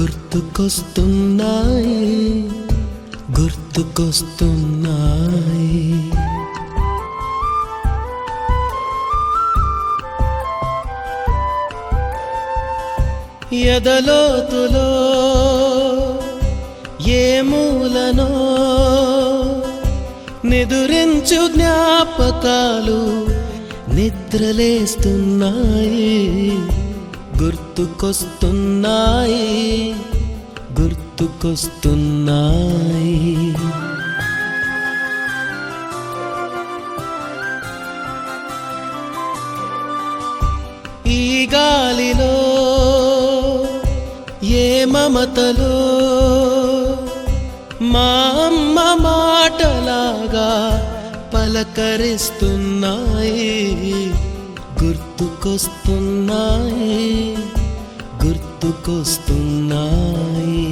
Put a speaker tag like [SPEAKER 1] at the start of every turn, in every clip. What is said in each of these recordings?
[SPEAKER 1] గుర్తుకొస్తున్నాయి గుర్తుకొస్తున్నాయి. ఎదలోతులో ఏ మూలనో నిదురించు జ్ఞాపకాలు నిద్రలేస్తున్నాయి. గుర్తుకొస్తున్నాయి గుర్తుకొస్తున్నాయి. ఈ గాలిలో ఏ మమతలో మా అమ్మ మాటలాగా పలకరిస్తున్నాయి. గుర్తుకొస్తున్నాయి గుర్తుకొస్తున్నాయి.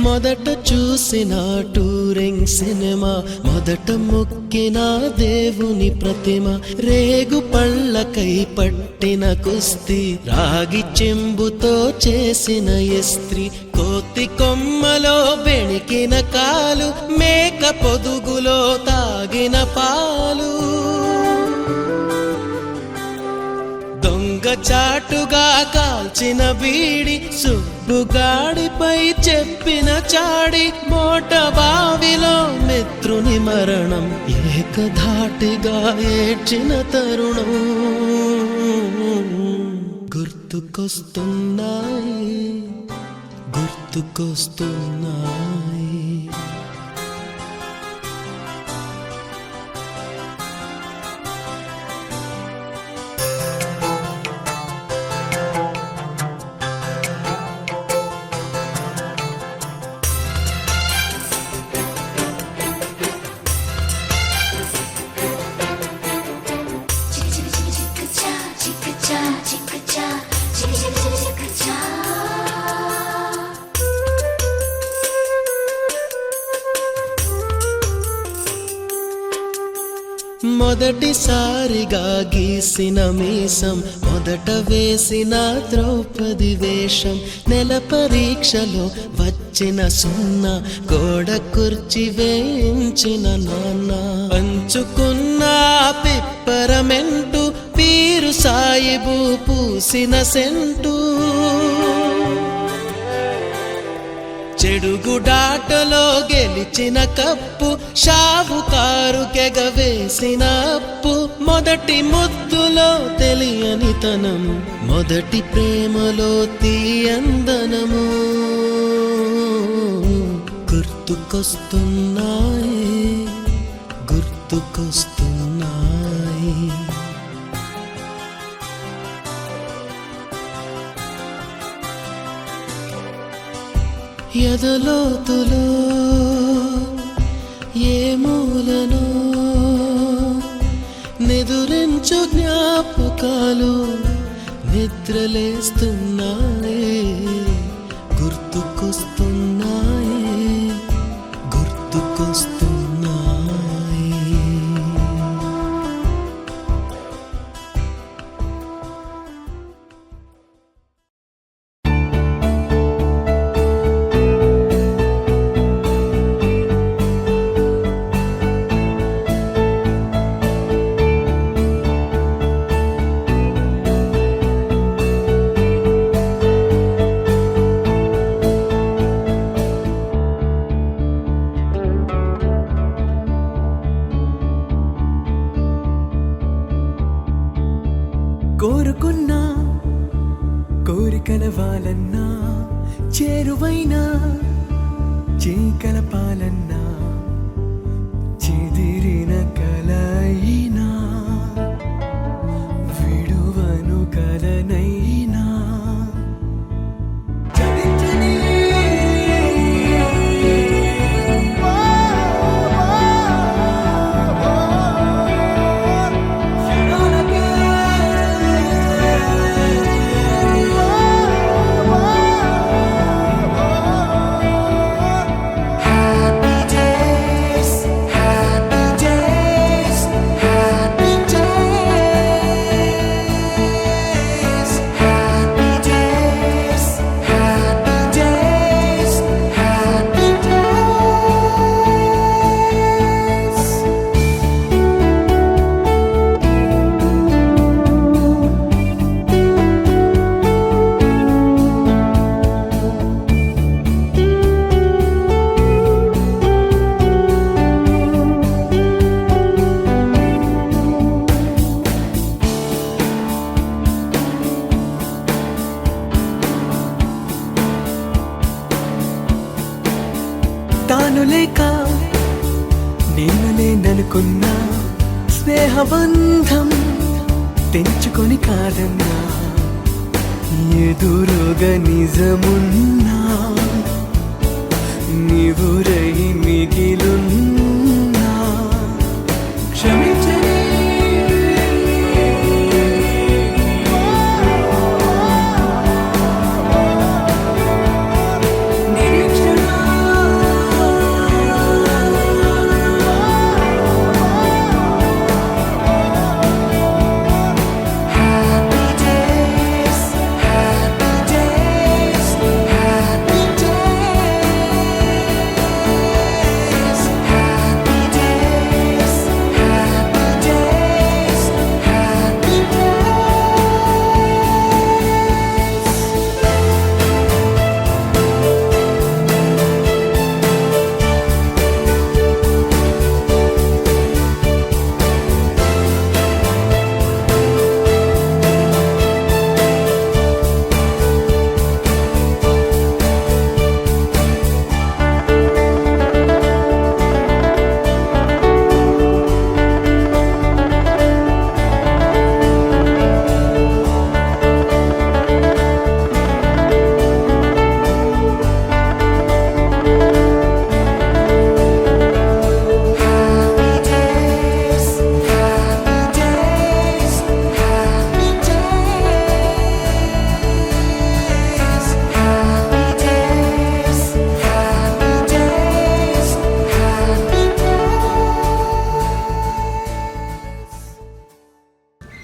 [SPEAKER 1] మొదట చూసిన టూరింగ్ సినిమా, మొదట మొక్కిన దేవుని ప్రతిమ, రేగు పళ్ళకై పట్టిన కుస్తీ, రాగి చెంబుతో చేసిన ఇస్త్రీ, కోతి కొమ్మలో బెణికిన కాలు, మేక పొదుగులో తాగిన పాలు, దొంగ చాటుగా కాల్చిన బీడి, సుబ్బుగాడిపై చెప్పిన చాడి, మోట బావిలో మిత్రుని మరణం, ఏకధాటిగా ఏడ్చిన తరుణం. గుర్తుకొస్తున్నాయి గుర్తుకొస్తున్నాయి. మొదటిసారిగా గీసిన మీసం, మొదట వేసిన ద్రౌపది వేషం, నెల పరీక్షలో వచ్చిన సున్నా, గోడ కుర్చీ వేయించిన నాన్న, పంచుకున్న పిప్పరమెంటు, పీరు సాయిబు పూసిన సెంటు, చెడుగుడాటలో గెలిచిన కప్పు, షావుకారు కెగవేసిన అప్పు, మొదటి ముద్దులో తెలియని తనము, మొదటి ప్రేమలో తీయందనము. గుర్తుకొస్తున్నాయి గుర్తుకొస్తున్నాయి. ఎదలోతులో ఏ మూలనో నిదురించు జ్ఞాపకాలు నిద్రలేస్తున్నాయి. గుర్తుకొస్తున్నాయి గుర్తుకొస్తున్నాయి.
[SPEAKER 2] కోరుకున్నా కోరికల వాలన్నా, చేరువైనా చీకలపాలన్నా, చెదిరిన కలయినా, విడువను కలనైనా, లేక నేను లేననుకున్నా స్నేహబంధం తెంచుకొని కాదన్నా ఎదురుగా నిజమున్నా నీవురై మిగిలున్నా క్షమించని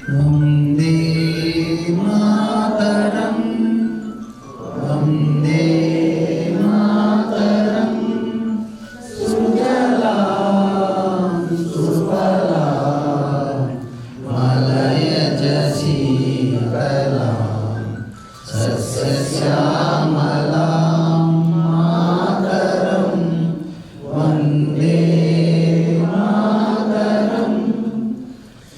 [SPEAKER 1] వందే మాతరం వందే మాతరం సుజలాం సుఫలాం మలయజ శీతలాం సస్యశ్యామలాం మాతరం వందే మాతరం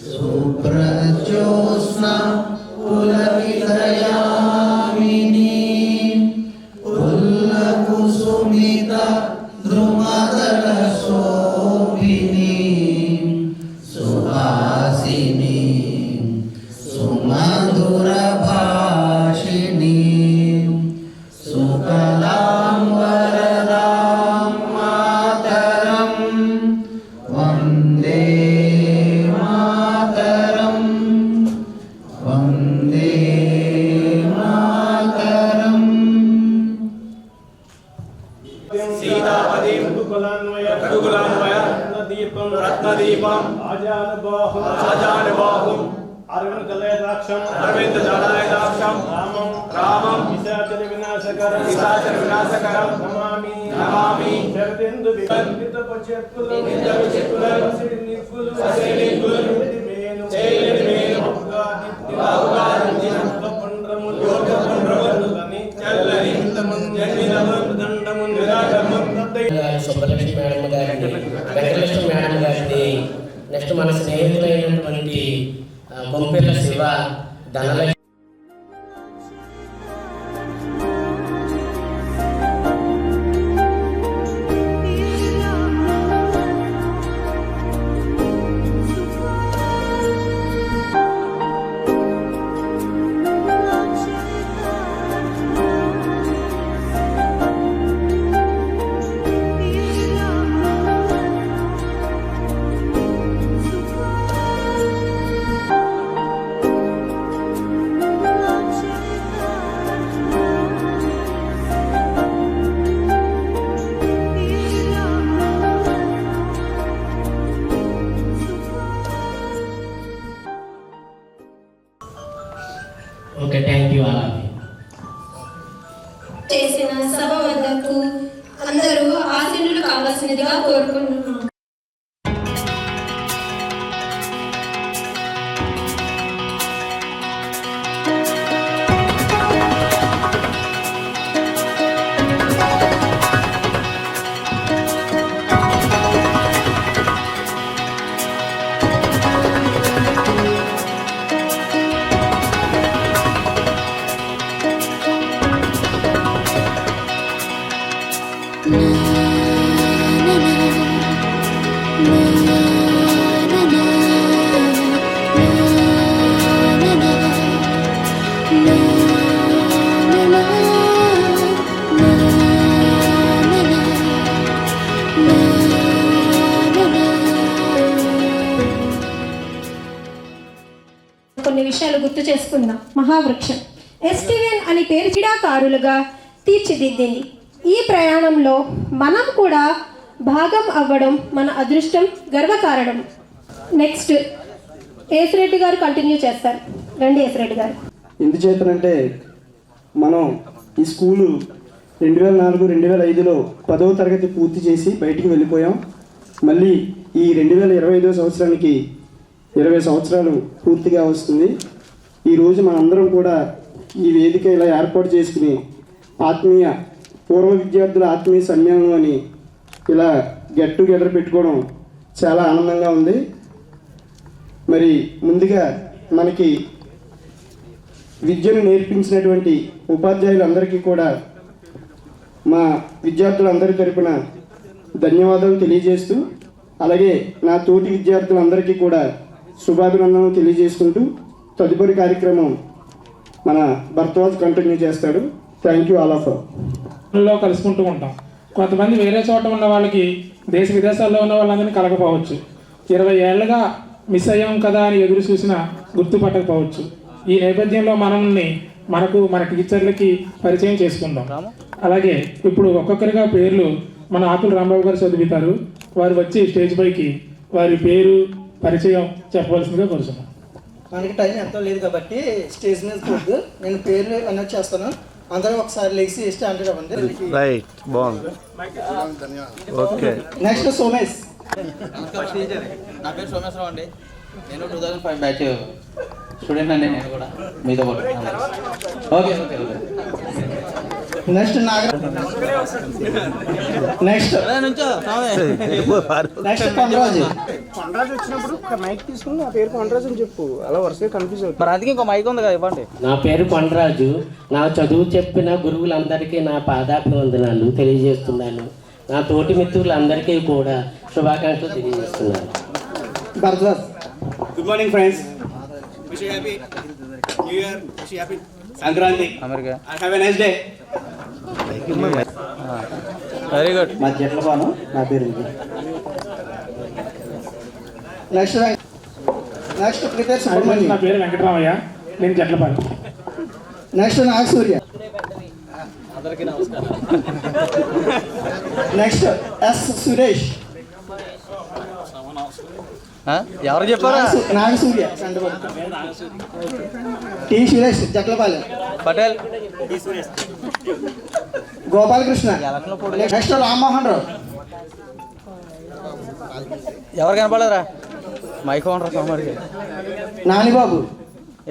[SPEAKER 1] సుప్రజ్యోత్స్న పులకితయామినీ పుల్లకుసుమిత ద్రుమదళ శోభినీ సుహాసినీ సుమధుర భాషిణీ సుకలాం వరదాం మాతరం వందే మాతరం వందే మాతరం
[SPEAKER 3] సీతాపతి రఘుకులాన్వయ రత్నదీపం ఆజానుబాహుం అరవింద దళాయదాక్షం రామం పిశాచర వినాశకరం నమామి శరదిందు వికంపిత పచెక్కులు
[SPEAKER 4] సుబ్బలక్ష్మి మేడం గారిని, వెంకటలక్ష్మి మేడం గారిని, నెక్స్ట్ మన స్నేహితులైనటువంటి Bompella Shiva, Dhanalakshmi. Okay, thank you all of you.
[SPEAKER 5] చేసిన సభ వద్దకు అందరూ ఆశీనులు కావాల్సినదిగా కోరుకుంటున్నాం.
[SPEAKER 1] నా
[SPEAKER 5] గుర్తు చేసుకుందాం. మహావృక్షం ఎస్టీవీఎన్ అని పేరు క్రీడాకారులుగా తీర్చిదిద్దింది. ఈ ప్రయాణంలో మనం కూడా భాగం అవ్వడం మన అదృష్టం, గర్వకారణం. నెక్స్ట్ ఏసిరెడ్డి గారు కంటిన్యూ చేస్తారు. రండి ఏసిరెడ్డి గారు.
[SPEAKER 6] ఎందుచేతనంటే మనం ఈ స్కూలు 2004-2005లో 10వ తరగతి పూర్తి చేసి బయటికి వెళ్ళిపోయాం. మళ్ళీ ఈ 2025వ సంవత్సరానికి 20 సంవత్సరాలు పూర్తిగా వస్తుంది. ఈరోజు మనందరం కూడా ఈ వేదిక ఇలా ఏర్పాటు చేసుకుని పూర్వ విద్యార్థుల ఆత్మీయ సమ్మేళనం అని ఇలా గెట్ టుగెదర్ పెట్టుకోవడం చాలా ఆనందంగా ఉంది. మరి ముందుగా మనకి విద్యను నేర్పించినటువంటి ఉపాధ్యాయులందరికీ కూడా మా విద్యార్థులందరి తరపున ధన్యవాదాలు తెలియజేస్తూ, అలాగే నా తోటి విద్యార్థులందరికీ కూడా శుభాభినందనలు తెలియజేసుకుంటూ తదుపరి కార్యక్రమం మన భరద్వాజ్ కంటిన్యూ చేస్తాడు. థ్యాంక్ యూ ఆల్ ఆఫ్
[SPEAKER 7] లో కలుసుకుంటూ ఉంటాం. కొంతమంది వేరే చోట ఉన్న వాళ్ళకి దేశ విదేశాల్లో ఉన్న వాళ్ళందరినీ కలగపోవచ్చు. 20 ఏళ్ళుగా మిస్ అయ్యాం కదా అని ఎదురు చూసినా గుర్తుపట్టకపోవచ్చు. ఈ నేపథ్యంలో మన టీచర్లకి పరిచయం చేసుకుందాం. అలాగే ఇప్పుడు ఒక్కొక్కరిగా పేర్లు మన ఆకుల రాంబాబు గారు చదువుతారు. వారు వచ్చి స్టేజ్ పైకి వారి పేరు పరిచయం చెప్పవలసిందిగా కోరుతున్నాం.
[SPEAKER 8] మనకి టైం ఎంతో లేదు కాబట్టి స్టేజ్ మీద కూర్చు, నేను పేర్లు అనౌన్స్ చేస్తాను. అందరూ ఒకసారి లేచి స్టాండర్డ్ అవ్వండి.
[SPEAKER 9] రైట్, బాగుంది. Okay,
[SPEAKER 8] next Somesh.
[SPEAKER 10] నా పేరు సోమేశ్వరరావు అండి. నేను 2005 బ్యాచ్ స్టూడెంట్ అండి. నేను కూడా మీతో పాటు. Okay okay okay.
[SPEAKER 8] Next next Kondaraju.
[SPEAKER 3] Kondaraju వచ్చినప్పుడు మైక్ తీసుకుని నా పేరు కొండరాజు అని చెప్పు, అలా వరుసగా కన్ఫ్యూజ్ అవుతుంది.
[SPEAKER 10] మరి అందుకే ఇంకో మైక్ ఉంది కదా, ఇవ్వండి.
[SPEAKER 4] నా పేరు కొండరాజు. నా చదువు చెప్పిన గురువులందరికీ నా పాదాభివందనాలు తెలియజేస్తున్నాను. నా తోటి మిత్రులందరికీ కూడా శుభాకాంక్షలు తెలియజేస్తున్నాను.
[SPEAKER 8] Bharadwaj.
[SPEAKER 6] Good morning friends. Wish you happy new year, wish you happy Sankranti.
[SPEAKER 10] America.
[SPEAKER 6] Have a nice day.
[SPEAKER 10] Very good.
[SPEAKER 8] మా జట్లపాను, నా పేరు నెక్స్ట్ ప్రిపేర్
[SPEAKER 7] నా
[SPEAKER 8] సుబ్రహ్మణ్యం.
[SPEAKER 7] పేరు వెంకటరామయ్య. నేను Jatlapalem.
[SPEAKER 8] Next Nagasurya. Next S Suresh.
[SPEAKER 10] ఎవరు చెప్పారా?
[SPEAKER 8] నాగసూర్య టి సురేష్ జట్లపాలెం.
[SPEAKER 10] పటేల్.
[SPEAKER 8] గోపాలకృష్ణ. నెక్స్ట్ రామ్మోహన్ రావు.
[SPEAKER 10] ఎవరు కనపడరా? మైక్ ఉండరు సోమరికి.
[SPEAKER 8] నానిబాబు.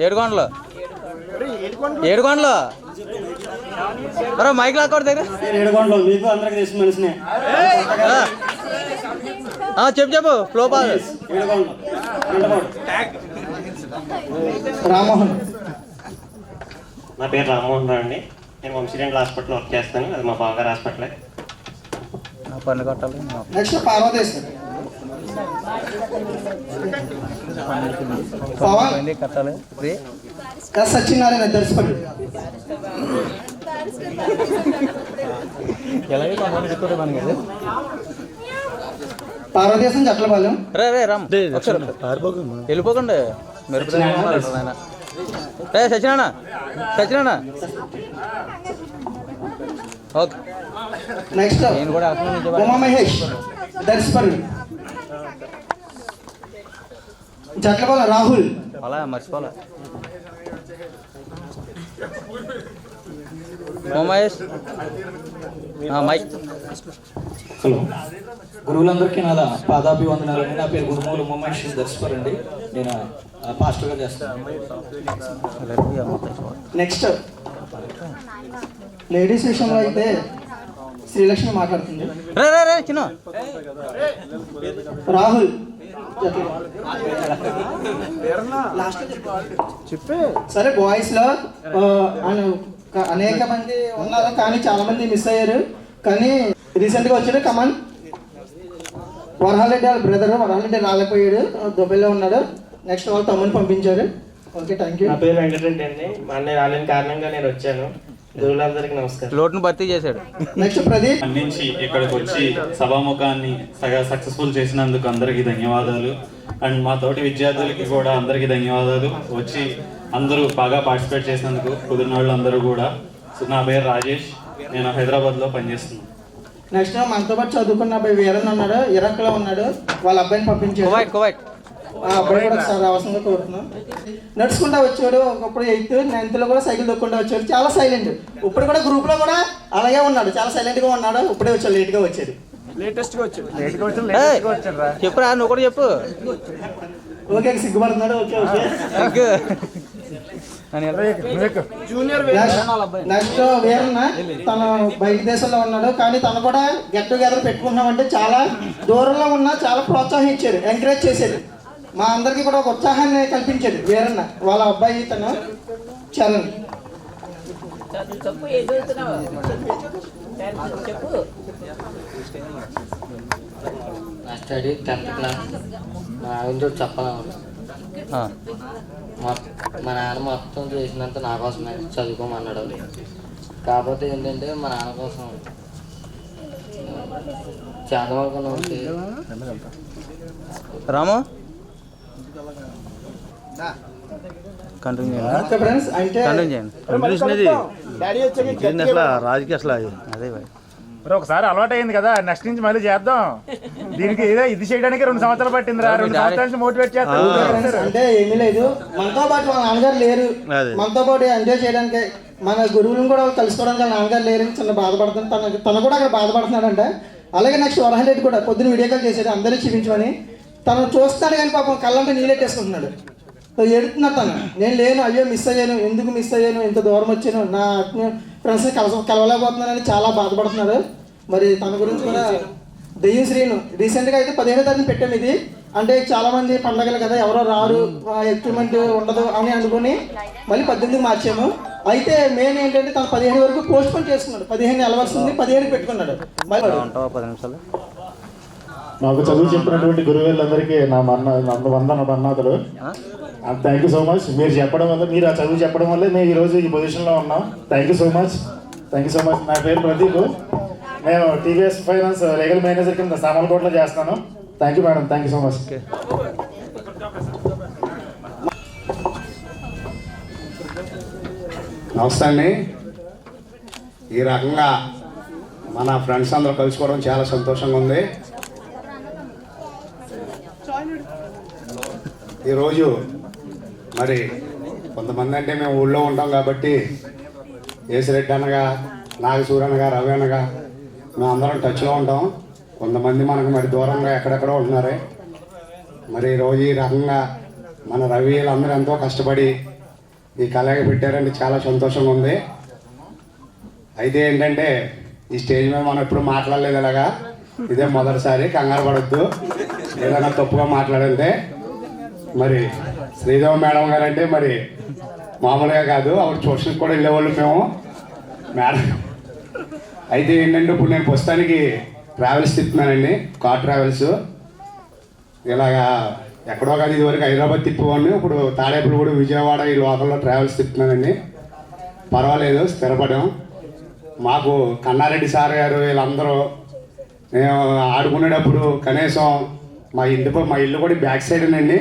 [SPEAKER 10] ఏడుకొండలు. మైక్ లాక్కోడు దగ్గర.
[SPEAKER 6] మీకు అందరికి తెలిసిన మనిషినే.
[SPEAKER 10] చెప్పు ఫ్లో పాస్.
[SPEAKER 8] రామ్మోహన్.
[SPEAKER 11] నా పేరు రామ్మోహన్ రావు అండి. నేను వంశీరెడ్డి హాస్పిటల్ వర్క్ చేస్తాను. అది మా బావగారు హాస్పిటలే.
[SPEAKER 10] పన్ను కట్టాలి.
[SPEAKER 8] నెక్స్ట్ పార్వతేశ్వర్. పవన్
[SPEAKER 10] కట్టాలి.
[SPEAKER 8] ఎస్ సత్యనారాయణ దర్శకుడు.
[SPEAKER 10] ఎలాగే కొంతమంది చెప్తారు మనకి.
[SPEAKER 8] పార్వతీశం జట్లపాలెం.
[SPEAKER 10] రే రామ్ వెళ్ళిపోకండి. మీరు రే సచినా ఓకే.
[SPEAKER 8] నెక్స్ట్
[SPEAKER 10] నేను కూడా
[SPEAKER 8] ఉమా మహేష్ దర్శకుడు. జట్లపాలెం రాహుల్.
[SPEAKER 10] అలా మర్చిపోలే. మహేష్ మైక్.
[SPEAKER 12] హలో, గురువులందరికీ నా పాదాభివందనాలండి. నా పేరు గురుమూల ఉమేష్ దర్శకుడు అండి. నేను పాస్టర్గా చేస్తాను.
[SPEAKER 8] నెక్స్ట్ లేడీస్ విషయంలో అయితే శ్రీలక్ష్మి మాట్లాడుతుంది.
[SPEAKER 10] రే చిన్న
[SPEAKER 8] రాహుల్.
[SPEAKER 3] చెప్పే
[SPEAKER 8] సరే, బాయ్స్ లో అనేక మంది ఉన్నారు, కానీ చాలా మంది మిస్ అయ్యారు. కానీ రీసెంట్ గా వచ్చాడు కమన్ వరహాలరెడ్డి వాళ్ళ బ్రదర్. వరహాలరెడ్డి రాలేకపోయాడు, దుబాయ్లో ఉన్నాడు. నెక్స్ట్ వాళ్ళు తమ్ముని పంపించారు. Okay, thank you.
[SPEAKER 11] నా పేరు వెంకటరెడ్డి అండి. మా అన్నయ్య రాలేని కారణంగా నేను వచ్చాను. గురువులందరికీ నమస్కారం.
[SPEAKER 10] లోటును భర్తీ చేశాడు.
[SPEAKER 8] నెక్స్ట్ ప్రదీప్.
[SPEAKER 13] నుంచి ఇక్కడికి వచ్చి సభాముఖాన్ని సక్సెస్ఫుల్ చేసినందుకు అందరికీ ధన్యవాదాలు. అండ్ మా తోటి విద్యార్థులకి కూడా అందరికీ ధన్యవాదాలు. వచ్చి అందరూ బాగా పార్టిసిపేట్ చేసినందుకు కుదిరిన వాళ్ళు అందరూ కూడా. సో నా పేరు రాజేష్, నేను హైదరాబాద్లో పనిచేస్తున్నాను.
[SPEAKER 8] నెక్స్ట్ మనతో పాటు చదువుకున్న అబ్బాయి వీరన్ ఉన్నాడు, ఇరాక్లో ఉన్నాడు. వాళ్ళ అబ్బాయిని పంపించాడు. ఆ అబ్బాయి కూడా ఒకసారి రావాల్సిందిగా కోరుతున్నాం. నడుచుకుంటూ వచ్చాడు. ఒకప్పుడు 8th, 9th కూడా సైకిల్ దొక్కుంటూ వచ్చాడు. చాలా సైలెంట్. ఇప్పుడు కూడా గ్రూప్లో కూడా అలాగే ఉన్నాడు, చాలా సైలెంట్గా ఉన్నాడు. ఇప్పుడే వచ్చాడు, లేట్గా వచ్చాడు.
[SPEAKER 3] లేటెస్ట్గా వచ్చాడు.
[SPEAKER 10] చెప్పురా, నువ్వు కూడా చెప్పు.
[SPEAKER 8] ఓకే, సిగ్గుపడుతున్నాడు. Okay okay. నెక్స్ట్ వీరన్న తను బయట దేశంలో ఉన్నాడు, కానీ తను కూడా గెట్ టుగెదర్ పెట్టుకున్నామంటే చాలా దూరంలో ఉన్నా చాలా ప్రోత్సహించాడు, ఎంకరేజ్ చేశాడు. మా అందరికీ కూడా ఒక ఉత్సాహాన్ని కల్పించాడు వీరన్న. వాళ్ళ అబ్బాయి తను చరణ్.
[SPEAKER 1] నా స్టడీ 10th క్లాస్. మా నాన్న చెప్పాలను, మా నాన్న మొత్తం చేసినంత నా కోసమే చదువుకోమన్నాడు. కాకపోతే ఏంటంటే మా నాన్న కోసం చదవకుండా
[SPEAKER 10] రాము
[SPEAKER 8] ఫ్రెండ్స్ అంటే
[SPEAKER 9] రాజకీయ అసలు అదే
[SPEAKER 3] మరి ఒకసారి అలవాటు అయింది కదా, నెక్స్ట్ నుంచి మళ్ళీ చేద్దాం. దీనికి ఏదో ఇది చేయడానికి 2 సంవత్సరాలు పట్టింది. 2 సంవత్సరాల నుంచి మోటివేట్ చేస్తాం.
[SPEAKER 8] అంటే ఏమీ లేదు, మనతో పాటు వాళ్ళ నాన్నగారు లేరు, మనతో పాటు ఎంజాయ్ చేయడానికి మన గురువులను కూడా కలుసుకోవడానికి వాళ్ళ నాన్నగారు లేరు, చిన్న బాధపడుతుంది. తను కూడా అక్కడ బాధపడుతున్నాడంట. అలాగే నెక్స్ట్ వరహన్ రెడ్డి కూడా పొద్దున్న వీడియో కాల్ చేశాడు, అందరూ చూపించమని. తను చూస్తాడు కానీ పాపం కళ్ళంటే నీళ్ళెట్టేసుకుంటున్నాడు. ఎడుతున్నాడు తను, నేను లేను, అయ్యో మిస్ అయ్యాను, ఎందుకు మిస్ అయ్యాను, ఎంత దూరం వచ్చాను, నా ఫ్రెండ్స్ని కలవలేకపోతున్నానని చాలా బాధపడుతున్నాడు. మరి తన గురించి కూడా దెయ్యం శ్రీను రీసెంట్గా అయితే 15వ తారీఖు పెట్టాము. ఇది అంటే చాలామంది పండగలు కదా, ఎవరో రారు, ఎక్విప్మెంట్ ఉండదు అని అనుకుని మళ్ళీ 18కి మార్చాము. అయితే మెయిన్ ఏంటంటే తను 15 వరకు పోస్ట్ పోన్ చేసుకున్నాడు. 15 నెలవర్స్ ఉంది, 15కి పెట్టుకున్నాడు.
[SPEAKER 3] మాకు చదువు చెప్పినటువంటి గురువులందరికీ నా వందనాలు. Thank you so much. మీరు చెప్పడం వల్ల, మీరు ఆ చదువు చెప్పడం వల్లే మేము ఈరోజు ఈ పొజిషన్లో ఉన్నాం. Thank you so much. నా పేరు ప్రదీప్. నేను టీవీఎస్ ఫైనాన్స్ లీగల్ మేనేజర్ కింద సామర్లకోటలో చేస్తున్నాను. Thank you madam, thank you so much.
[SPEAKER 14] నమస్తే అండి. ఈ రకంగా మన ఫ్రెండ్స్ అందరూ కలుసుకోవడం చాలా సంతోషంగా ఉంది. ఈరోజు మరి కొంతమంది అంటే మేము ఊళ్ళో ఉంటాం కాబట్టి ఏసిరెడ్డి అనగా, నాగసూర్ అనగా, రవి అనగా మేము అందరం టచ్లో ఉంటాం. కొంతమంది మనకు మరి దూరంగా ఎక్కడెక్కడో ఉంటున్నారే. మరి ఈరోజు ఈ రకంగా మన రవి వీళ్ళందరూ ఎంతో కష్టపడి ఈ కళాయి పెట్టారంటే చాలా సంతోషంగా ఉంది. అయితే ఏంటంటే ఈ స్టేజ్ మీద మనం ఎప్పుడు మాట్లాడలేదు ఇలాగా, ఇదే మొదటిసారి. కంగారు పడద్దు ఏదైనా తప్పుగా మాట్లాడంటే. మరి శ్రీదేవి మేడం గారు అంటే మరి మామూలుగా కాదు, ఆవిడ ట్యూషన్కి కూడా వెళ్ళేవాళ్ళు మేము మేడం. అయితే ఏంటంటే ఇప్పుడు నేను ప్రస్తుతానికి ట్రావెల్స్ తిప్పుతున్నానండి, కార్ ట్రావెల్స్. ఇలాగా ఎక్కడో కాదు, ఇదివరకు హైదరాబాద్ తిప్పేవాడిని, ఇప్పుడు తాడేపల్లి కూడా, విజయవాడ ఈ లోకల్లో ట్రావెల్స్ తిప్పుతున్నానండి. పర్వాలేదు, స్థిరపడాం. మాకు కన్నారెడ్డి సార్ గారు వీళ్ళందరూ మేము ఆడుకునేటప్పుడు కనీసం మా ఇల్లు కూడా బ్యాక్ సైడేనండి.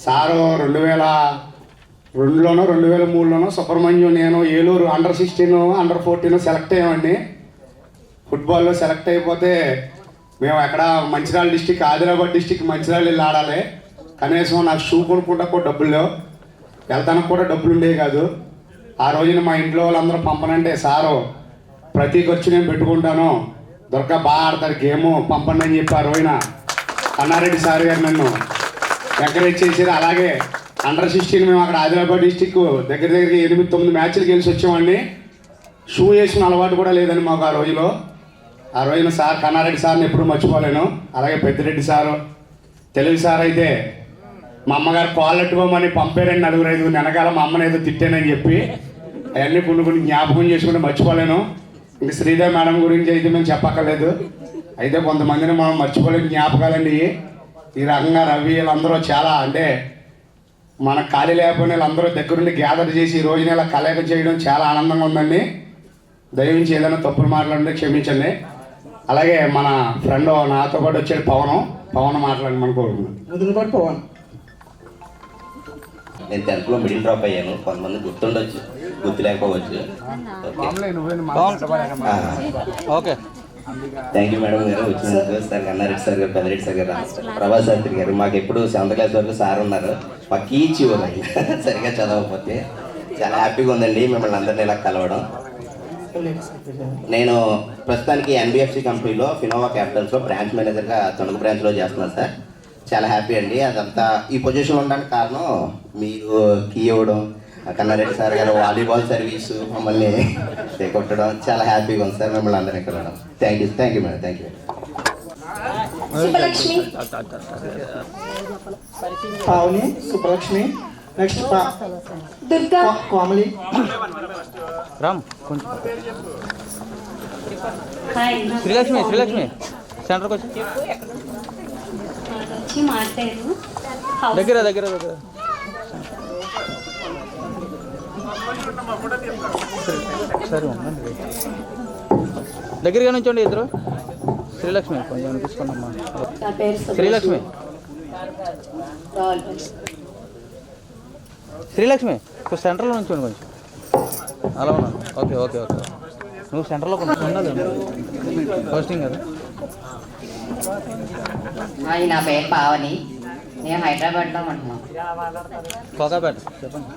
[SPEAKER 14] సారు 2002లోనో 2003లోనో సుబ్రహ్మణ్యం, నేను ఏలూరు అండర్-16, అండర్-14 సెలెక్ట్ అయ్యామండి. ఫుట్బాల్లో సెలెక్ట్ అయిపోతే మేము ఎక్కడ మంచిర్యాల డిస్టిక్, ఆదిలాబాద్ డిస్టిక్ మంచిర్యాల వెళ్ళి ఆడాలి. కనీసం నాకు షూ కొనుక్కుంటా కూడా డబ్బులు లేవు, వెళ్తానికి కూడా డబ్బులు ఉండేవి కాదు. ఆ రోజున మా ఇంట్లో వాళ్ళందరూ పంపనంటే, సారు ప్రతి ఖర్చు నేను పెట్టుకుంటాను, దొరక బాగా ఆడతారు గేము, పంపండి అని చెప్పి ఆ రోజున కన్నారెడ్డి సార్ గారు నన్ను ఎంకరేజ్ చేశారు. అలాగే అండర్-16 మేము అక్కడ ఆదిలాబాద్ డిస్టిక్ దగ్గరికి 8-9 మ్యాచ్లు గెలిచి వచ్చామండి. షూ వేసుకున్న అలవాటు కూడా లేదండి మాకు ఆ రోజులో. ఆ రోజున సార్ కన్నారెడ్డి సార్ని ఎప్పుడు మర్చిపోలేను. అలాగే పెద్దిరెడ్డి సారు, తెలుగు సార్ అయితే మా అమ్మగారు కాళ్ళెట్టుకోమని పంపారండి 4-5 వెనకాల. మా అమ్మని ఏదో తిట్టానని చెప్పి అవన్నీ కొన్ని జ్ఞాపకం చేసుకుంటే మర్చిపోలేను. ఇంక శ్రీదేవి మేడం గురించి అయితే మేము చెప్పక్కర్లేదు. అయితే కొంతమందిని మనం మర్చిపోలేని జ్ఞాపకాలండి. ఈ రకంగా రవి వీళ్ళందరూ చాలా, అంటే మనకు ఖాళీ లేకపోయినా వీళ్ళందరూ దగ్గరుండి గ్యాదర్ చేసి ఈ రోజున ఇలా కలయిక చేయడం చాలా ఆనందంగా ఉందండి. దయవించి ఏదైనా తప్పులు మాట్లాడితే క్షమించండి. అలాగే మన ఫ్రెండ్ నాతో పాటు వచ్చాడు పవన్ మాట్లాడమని కోరుకున్నాను.
[SPEAKER 8] పవన్
[SPEAKER 15] నేను 10th లో మిడిల్ డ్రాప్ అయ్యాను. కొంతమంది గుర్తుండొచ్చు, గుర్తు లేకపోవచ్చు.
[SPEAKER 10] ఓకే,
[SPEAKER 15] థ్యాంక్ యూ మేడం గారు వచ్చినందుకు. సార్ కన్నారెడ్డి సార్ గారు, పెద్దరెడ్డి సార్ గారు, ప్రభాస్ శాస్త్రి గారు, మాకు ఎప్పుడు 7th క్లాస్ వరకు సార్ ఉన్నారు. మాకు కీచి ఉన్నాయి సరిగా చదవకపోతే. చాలా హ్యాపీగా ఉందండి మిమ్మల్ని అందరినీ ఇలా కలవడం. నేను ప్రస్తుతానికి ఎన్బిఎఫ్సి కంపెనీలో ఫినోవా క్యాపిటల్స్లో బ్రాంచ్ మేనేజర్గా తణుకు బ్రాంచ్లో చేస్తున్నాను సార్. చాలా హ్యాపీ అండి. అదంతా ఈ పొజిషన్లో ఉండడానికి కారణం మీరు కీ ఇవ్వడం, కన్నారెడ్డి సార్ గారు వాలీబాల్ సర్వీసు మమ్మల్ని కొట్టడం. చాలా హ్యాపీగా ఉంది సార్ మిమ్మల్ని అందరినీ కలవడం. Thank you madam, thank you.
[SPEAKER 5] Subbalakshmi,
[SPEAKER 8] Pavani, Subbalakshmi, next
[SPEAKER 5] Durga,
[SPEAKER 8] Komali.
[SPEAKER 10] Ram కొంచెం శ్రీలక్ష్మి సెంటర్కి వచ్చి దగ్గర సరే ఉండండి, దగ్గరగా నుంచోండి ఇద్దరు. శ్రీలక్ష్మి కొంచెం తీసుకున్నామ్మా. శ్రీలక్ష్మి సెంటర్లో నుంచోండి కొంచెం. అలా ఉన్నాను. ఓకే, నువ్వు సెంటర్లో ఉన్నది పోస్టింగ్ కదా.
[SPEAKER 16] నా పేరు పావని, నేను హైదరాబాద్లో ఉంటున్నాను.
[SPEAKER 10] కోకాపేట చెప్పండి.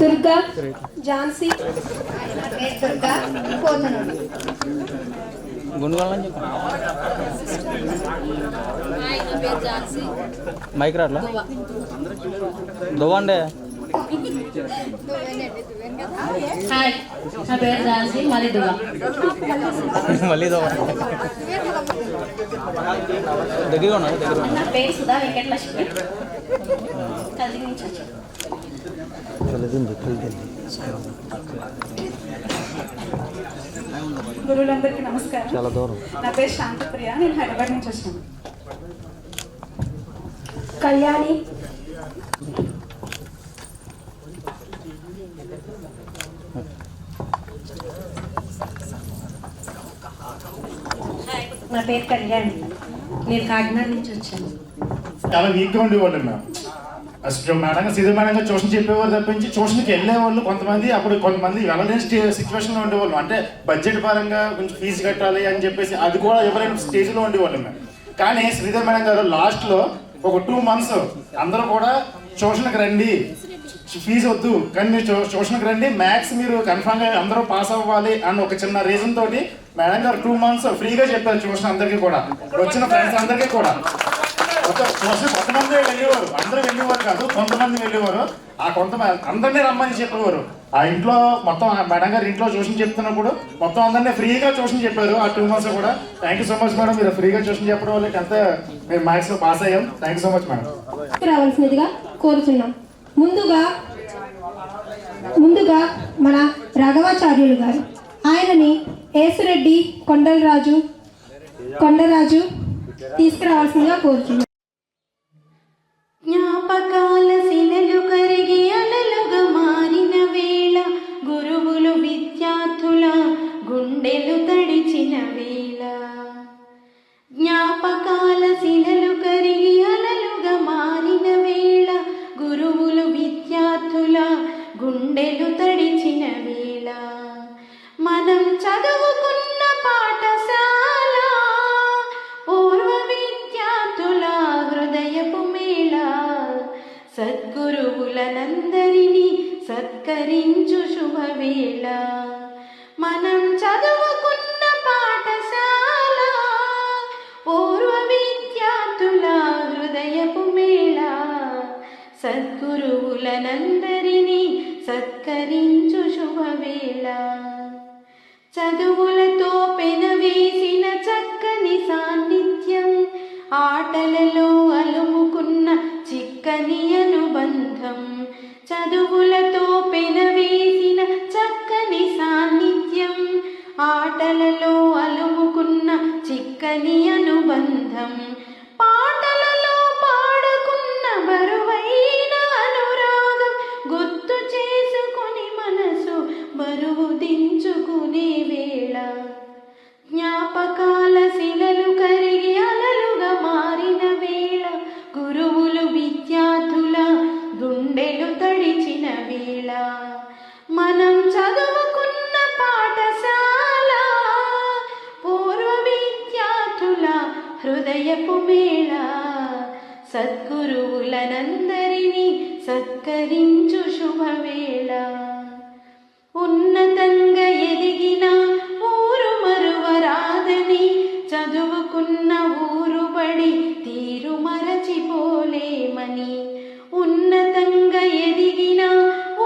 [SPEAKER 5] దుర్గా, ఝాన్సీ, దుర్గా, కోతనూరు.
[SPEAKER 10] గుండుగోళని చెప్పండి. మైక్ రాట్లా దువ్వండి.
[SPEAKER 16] హాయ్, నా పేరు ఝాన్సీ, మళ్ళీ దువ్వ.
[SPEAKER 10] దగ్గరగా ఉన్నా.
[SPEAKER 16] నా పేరు సుధా వెంకటలక్ష్మి, కలిసి నుంచి వచ్చాను.
[SPEAKER 17] గురువులందరికీ నమస్కారం.
[SPEAKER 10] చాలా దూరం.
[SPEAKER 17] నా పేరు శాంతిప్రియ, నేను హైదరాబాద్ నుంచి వచ్చాను.
[SPEAKER 5] కళ్యాణి,
[SPEAKER 16] నా పేరు కళ్యాణి, నేను కాకినాడ నుంచి వచ్చాను.
[SPEAKER 3] చాలా వీక్గా ఉండేవాళ్ళు మేము. అసలు మేడంగా సీజన్ మేడంగా ట్యూషన్ చెప్పేవారు తప్పించి ట్యూషన్కి వెళ్ళేవాళ్ళు కొంతమంది. అప్పుడు కొంతమంది వెళ్ళలేని సిచ్యువేషన్లో ఉండేవాళ్ళు. అంటే బడ్జెట్ పరంగా కొంచెం ఫీజు కట్టాలి అని చెప్పేసి అది కూడా ఎవరైనా స్టేజ్లో ఉండేవాళ్ళు మేము. కానీ శ్రీధర్ మేడం గారు లాస్ట్లో ఒక 2 months అందరూ కూడా ట్యూషన్కి రండి, ఫీజు వద్దు కానీ మీరు ట్యూషన్కి రండి, మ్యాథ్స్ మీరు కన్ఫామ్గా అందరూ పాస్ అవ్వాలి అని ఒక చిన్న రీజన్ తోటి మేడం గారు 2 months ఫ్రీగా చెప్పారు ట్యూషన్ అందరికీ కూడా, వచ్చిన ఫ్రెండ్స్ అందరికీ కూడా. కొంతమంది వెళ్ళేవారు, అందరూ వెళ్ళేవారు కాదు, కొంతమంది వెళ్ళేవారు. ఆ కొంతమంది అందరినీ రమ్మని చెప్పేవారు. ఆ ఇంట్లో మొత్తం మేడం గారు ఇంట్లో ట్యూషన్ చెప్తున్నప్పుడు మొత్తం అందరినీ ఫ్రీగా ట్యూషన్ చెప్పారు ఆ 2 months కూడా. Thank you so much madam, మీరు ఫ్రీగా ట్యూషన్ చెప్పడం వల్ల అంతా మేము మ్యాథ్స్లో పాస్ అయ్యాం. Thank you so much madam.
[SPEAKER 5] రావాల్సినదిగా కోరుతున్నాం. ముందుగా మన రాఘవాచార్యులు గారు, ఆయనని ఏసురెడ్డి కొండరాజు తీసుకురావాల్సిందిగా కోరుతున్నాం.
[SPEAKER 18] జ్ఞాపకాల శిలలు కరిగి అలలుగా మారిన వేళ, గురువులు విద్యార్థుల గుండెలు తడిచిన వేళ. జ్ఞాపకాల శిలలు కరిగి అలలుగా మారిన వేళ, గురువులు విద్యార్థుల గుండెలు తడిచిన వేళ. మనం చదువుకున్న పాఠశాల, పూర్వ విద్యార్థుల హృదయపు మేళ. సద్గురువులనందరినీ సత్కరించు శుభవేళ. మనం చదువుకున్న పాఠశాల, పూర్వ విద్యార్థుల హృదయపు మేళ. సద్గురువులనందరినీ సత్కరించు శుభవేళ. చదువులతో పెనవేసిన చక్కని సాన్నిధ్యం, ఆటలలో అలుముకున్న చిక్కని అనుబంధం. చదువులతో పెనవేసిన చక్కని సాన్నిధ్యం, ఆటలలో అలుముకున్న చిక్కని అనుబంధం. పాటలలో పాడుకున్న బరువైన అనురాగం, గుర్తు చేసుకుని మనసు బరువు దించుకునే వేళ. జ్ఞాపకాల శిలలు కరిగి అలలుగా మారిన వేళ, గురువులు విద్యార్థుల సద్గురువులనందరినీ సత్కరించు శుభవేళ. ఉన్నతంగా ఎదిగిన ఊరు మరువరాదని, చదువుకున్న ఊరు బడి తీరు మరచిపోలేమని. ఉన్నతంగా ఎదిగిన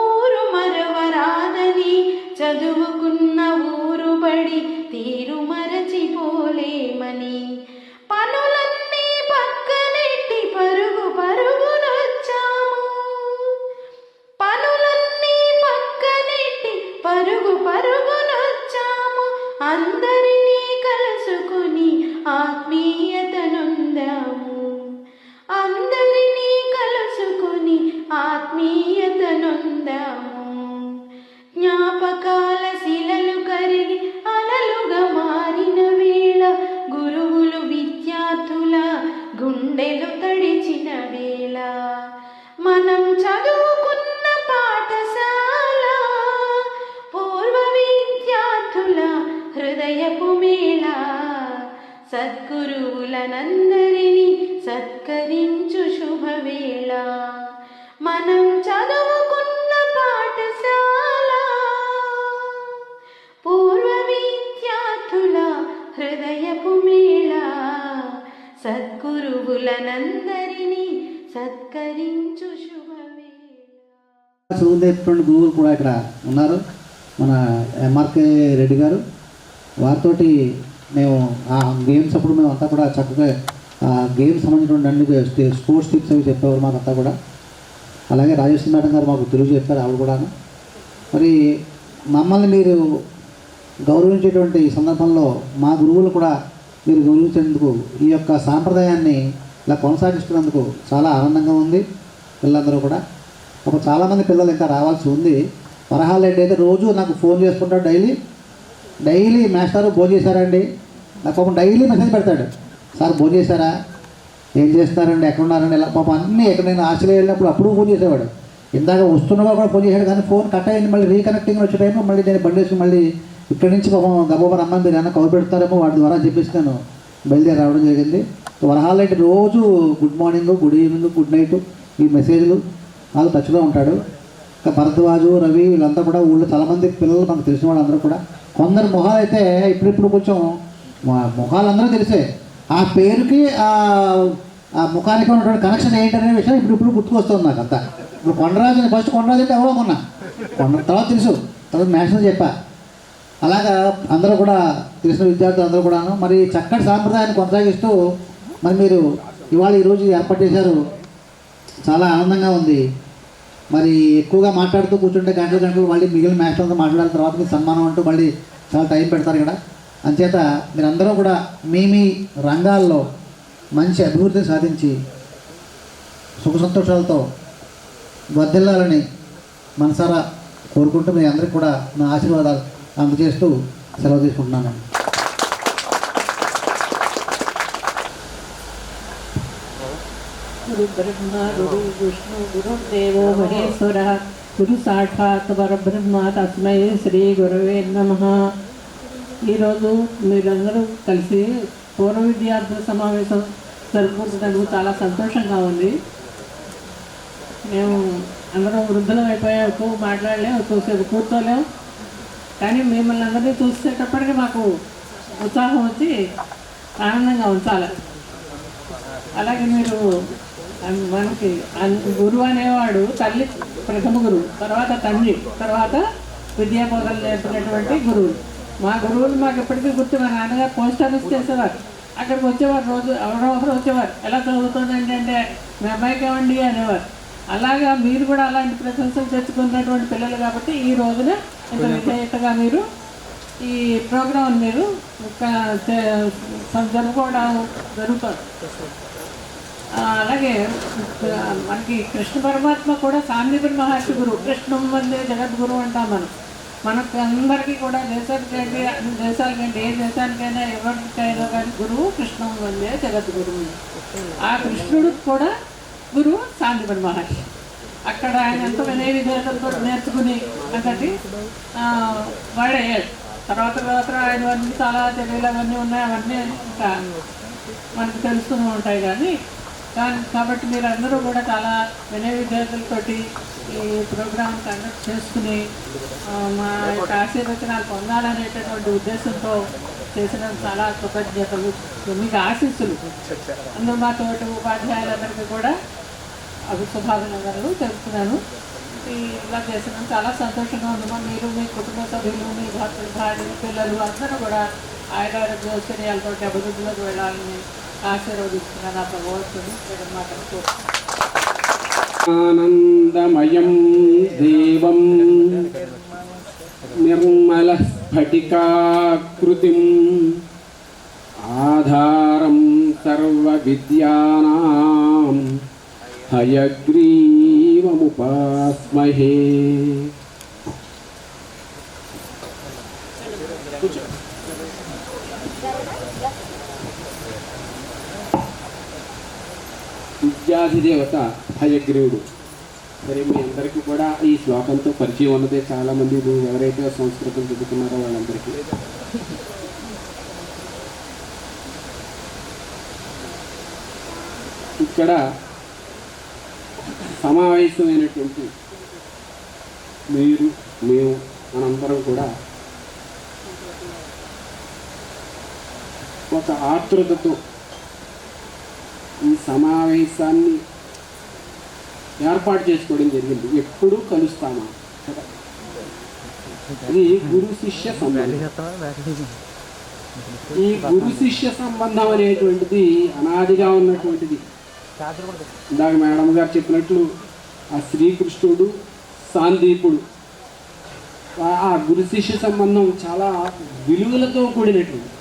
[SPEAKER 18] ఊరు మరువరాదని, చదువుకున్న ఊరు బడి తీరు మరచిపోలేమని. పనులన్నీ పక్కనెట్టి పరుగు పరుగునొచ్చాము, పనులన్నీ పక్కనెట్టి పరుగు పరుగునొచ్చాము. అందరినీ కలుసుకుని ఆత్మీయతనుందాము, అందరినీ కలుసుకుని ఆత్మీయతనుందాము. జ్ఞాపకాల శిలలు కరిగి అలలుగా మారిన వేళ, గురువులు విద్యార్థుల గుండెలు తడిచిన వేళ. మనం చదువుకున్న పాఠశాల పూర్వ విద్యార్థుల హృదయపు మేళ. సద్గురువులనందరినీ సత్కరించు శుభవేళ. మనం చదువుకున్న పాఠశాల పూర్వ విద్యార్థుల హృదయపు మేళ. సద్గురువులనందరినీ సత్కరించు శుభవేళ.
[SPEAKER 19] చదువు నేర్పుతున్న గురువులు కూడా ఇక్కడ ఉన్నారు. మన ఎంఆర్కే రెడ్డి గారు, వారితోటి మేము ఆ గేమ్స్ అప్పుడు మేము అంతా కూడా చక్కగా గేమ్స్ సంబంధించిన అన్ని స్పోర్ట్స్ టిప్స్ అవి చెప్పేవారు మాకంతా కూడా. అలాగే రాజేశ్వరి మేడం గారు మాకు తెలుగు చెప్పారు, ఆవిడ కూడా. మరి మమ్మల్ని మీరు గౌరవించేటువంటి సందర్భంలో మా గురువులు కూడా మీరు గౌరవించేందుకు, ఈ యొక్క సాంప్రదాయాన్ని ఇలా కొనసాగిస్తున్నందుకు చాలా ఆనందంగా ఉంది. పిల్లలందరూ కూడా చాలామంది పిల్లలు ఇంకా రావాల్సి ఉంది. వరహాల రెడ్డి అయితే రోజు నాకు ఫోన్ చేసుకుంటాడు, డైలీ మాస్టారు భోజనం చేశారండి, నాకు పాపం డైలీ మెసేజ్ పెడతాడు, సార్ భోజనం చేశారా, ఏం చేస్తున్నారండి, ఎక్కడున్నారండి, ఇలా పాపం అన్నీ ఎక్కడ నేను ఆస్ట్రేలియా వెళ్ళినప్పుడు అప్పుడు ఫోన్ చేసేవాడు. ఇందాక వస్తున్నగా కూడా ఫోన్ చేశాడు, కానీ ఫోన్ కట్ అయ్యింది. మళ్ళీ రీకనెక్టింగ్ వచ్చే టైంలో మళ్ళీ నేను బండి వేసుకుని మళ్ళీ ఇక్కడి నుంచి పాపం గబోబా రమ్మని మీరు ఏమైనా కవర్ పెడతారేమో వాటి ద్వారా చెప్పేసి నేను బయలుదేరి రావడం జరిగింది. వరహాల రెడ్డి రోజు good morning, good evening, good night ఈ మెసేజ్లు వాళ్ళు టచ్లో ఉంటాడు. ఇంకా భరద్వాజు, రవి వీళ్ళంతా కూడా ఊళ్ళో చాలామంది పిల్లలు మనకు తెలిసిన వాళ్ళందరూ కూడా. కొందరు మొహాలు అయితే ఇప్పుడిప్పుడు కొంచెం మొహాలందరూ తెలిసే, ఆ పేరుకి ఆ ముఖానికి ఉన్నటువంటి కనెక్షన్ ఏంటనే విషయం ఇప్పుడు గుర్తుకొస్తుంది నాకు అంతా. ఇప్పుడు కొండరాజు, ఫస్ట్ కొండరాజు అంటే ఎవరో మొన్న తర్వాత తెలుసు, తర్వాత మ్యాథ్స్ చెప్పా. అలాగా అందరూ కూడా తెలిసిన విద్యార్థులు అందరూ కూడాను మరి చక్కటి సాంప్రదాయాన్ని కొనసాగిస్తూ మరి మీరు ఇవాళ ఈరోజు ఏర్పాటు చేశారు. చాలా ఆనందంగా ఉంది. మరి ఎక్కువగా మాట్లాడుతూ కూర్చుంటే గంటలు మళ్ళీ మిగిలిన మ్యాచ్లతో మాట్లాడిన తర్వాత మీకు సన్మానం అంటూ మళ్ళీ చాలా టైం పెడతారు ఇక్కడ. అంచేత మీరందరూ కూడా మీ రంగాల్లో మంచి అభివృద్ధి సాధించి సుఖ సంతోషాలతో వర్ధిల్లాలని మనసారా కోరుకుంటూ మీ అందరికీ కూడా నా ఆశీర్వాదాలు అందజేస్తూ సెలవు తీసుకుంటున్నాను.
[SPEAKER 20] గురు బ్రహ్మ గురు విష్ణు గురుదేవో మహేశ్వర గురు సాక్షాత్ పరబ్రహ్మ తస్మై శ్రీ గురవే నమః. ఈరోజు మీరందరూ కలిసి పూర్వ విద్యార్థుల సమావేశం జరుపుకుంటున్నందుకు చాలా సంతోషంగా ఉంది. మేము అందరం వృద్ధులం అయిపోయాం, ఎక్కువ మాట్లాడలేం, ఎక్కువసేపు కూర్చోలేం. కానీ మిమ్మల్ని అందరినీ చూసేటప్పటికీ మాకు ఉత్సాహం వచ్చి ఆనందంగా ఉంచాలి. అలాగే మీరు మనకి గురువు అనేవాడు తల్లి ప్రథమ గురువు, తర్వాత తండ్రి, తర్వాత విద్యాబోధనలు నేర్పినటువంటి గురువులు. మా గురువులు మాకు ఎప్పటికీ గుర్తు. మా నాన్నగారు పోస్ట్ ఆఫీస్ చేసేవారు, అక్కడికి వచ్చేవారు, రోజు ఎవరో ఒకరు వచ్చేవారు, ఎలా చదువుతుందండి అంటే మీ అబ్బాయికి ఏమండి అనేవారు. అలాగా మీరు కూడా అలాంటి ప్రశంసలు తెచ్చుకున్నటువంటి పిల్లలు కాబట్టి ఈ రోజున ఇంత విజేతగా మీరు ఈ ప్రోగ్రాం మీరు జరుపుకోవడం జరుగుతుంది. అలాగే మనకి కృష్ణ పరమాత్మ కూడా సాందీపని మహర్షి గురువు, కృష్ణం వందే జగద్గురు అంటాం మనం. మనకు అందరికీ కూడా దేశానికంటే అన్ని దేశాలకంటే ఏ దేశానికైనా ఎవరికైనా కానీ గురువు కృష్ణం వందే జగద్గురువు. ఆ కృష్ణుడు కూడా గురువు సాందీపని మహర్షి. అక్కడ ఆయన ఎంత వినయ విధేయతలతో నేర్చుకుని అంతటి వాడయ్యాడు. తర్వాత ఆయన అన్నీ చాలా తెలియలు అవన్నీ ఉన్నాయి, అవన్నీ ఇంకా మనకు తెలుస్తూనే ఉంటాయి. కానీ కాబట్టి మీరు అందరూ కూడా చాలా వినయ విద్యార్థులతోటి ఈ ప్రోగ్రాం కండక్ట్ చేసుకుని మా యొక్క ఆశీర్వచనాలు పొందాలనేటటువంటి ఉద్దేశంతో చేసిన చాలా కృతజ్ఞతలు, మీకు ఆశీస్సులు. అందులో మా తోటి ఉపాధ్యాయులందరికీ కూడా శుభాభినందనలు తెలుపుతున్నాను. ఇలా చేసిన చాలా సంతోషంగా ఉందమ్మా. మీరు మీ కుటుంబ సభ్యులు, మీ భార్య, పిల్లలు అందరూ కూడా ఆయురారోగ్య ఐశ్వర్యాలతో అభివృద్ధిలోకి వెళ్ళాలని ఆశీర్వదిస్తున్నాను. ఆ భగవంతుని మాటలు
[SPEAKER 21] ఆనందమయం దేవం నిర్మల స్ఫటికాకృతిం ఆధారం సర్వ విద్యానాం హయగ్రీవముపాస్మహే. విద్యాధిదేవత హయగ్రీవుడు. సరే, మీ అందరికీ కూడా ఈ శ్లోకంతో పరిచయం ఉన్నదే. చాలామంది ఎవరైతే సంస్కృతం చదువుకున్నారో వాళ్ళందరికీ ఇక్కడ సమావేశమైనటువంటి మీరు, మేము, మనందరం కూడా ఒక ఆతృతతో ఈ సమావేశాన్ని ఏర్పాటు చేసుకోవడం జరిగింది. ఎప్పుడూ కలుస్తామా కదా. ఇది గురు శిష్య సంబంధం. ఈ గురు శిష్య సంబంధం అనేటువంటిది అనాదిగా ఉన్నటువంటిది. ఇందాక మేడం గారు చెప్పినట్లు ఆ శ్రీకృష్ణుడు, సాందీపుడు, ఆ గురు శిష్య సంబంధం చాలా విలువలతో కూడినటువంటి.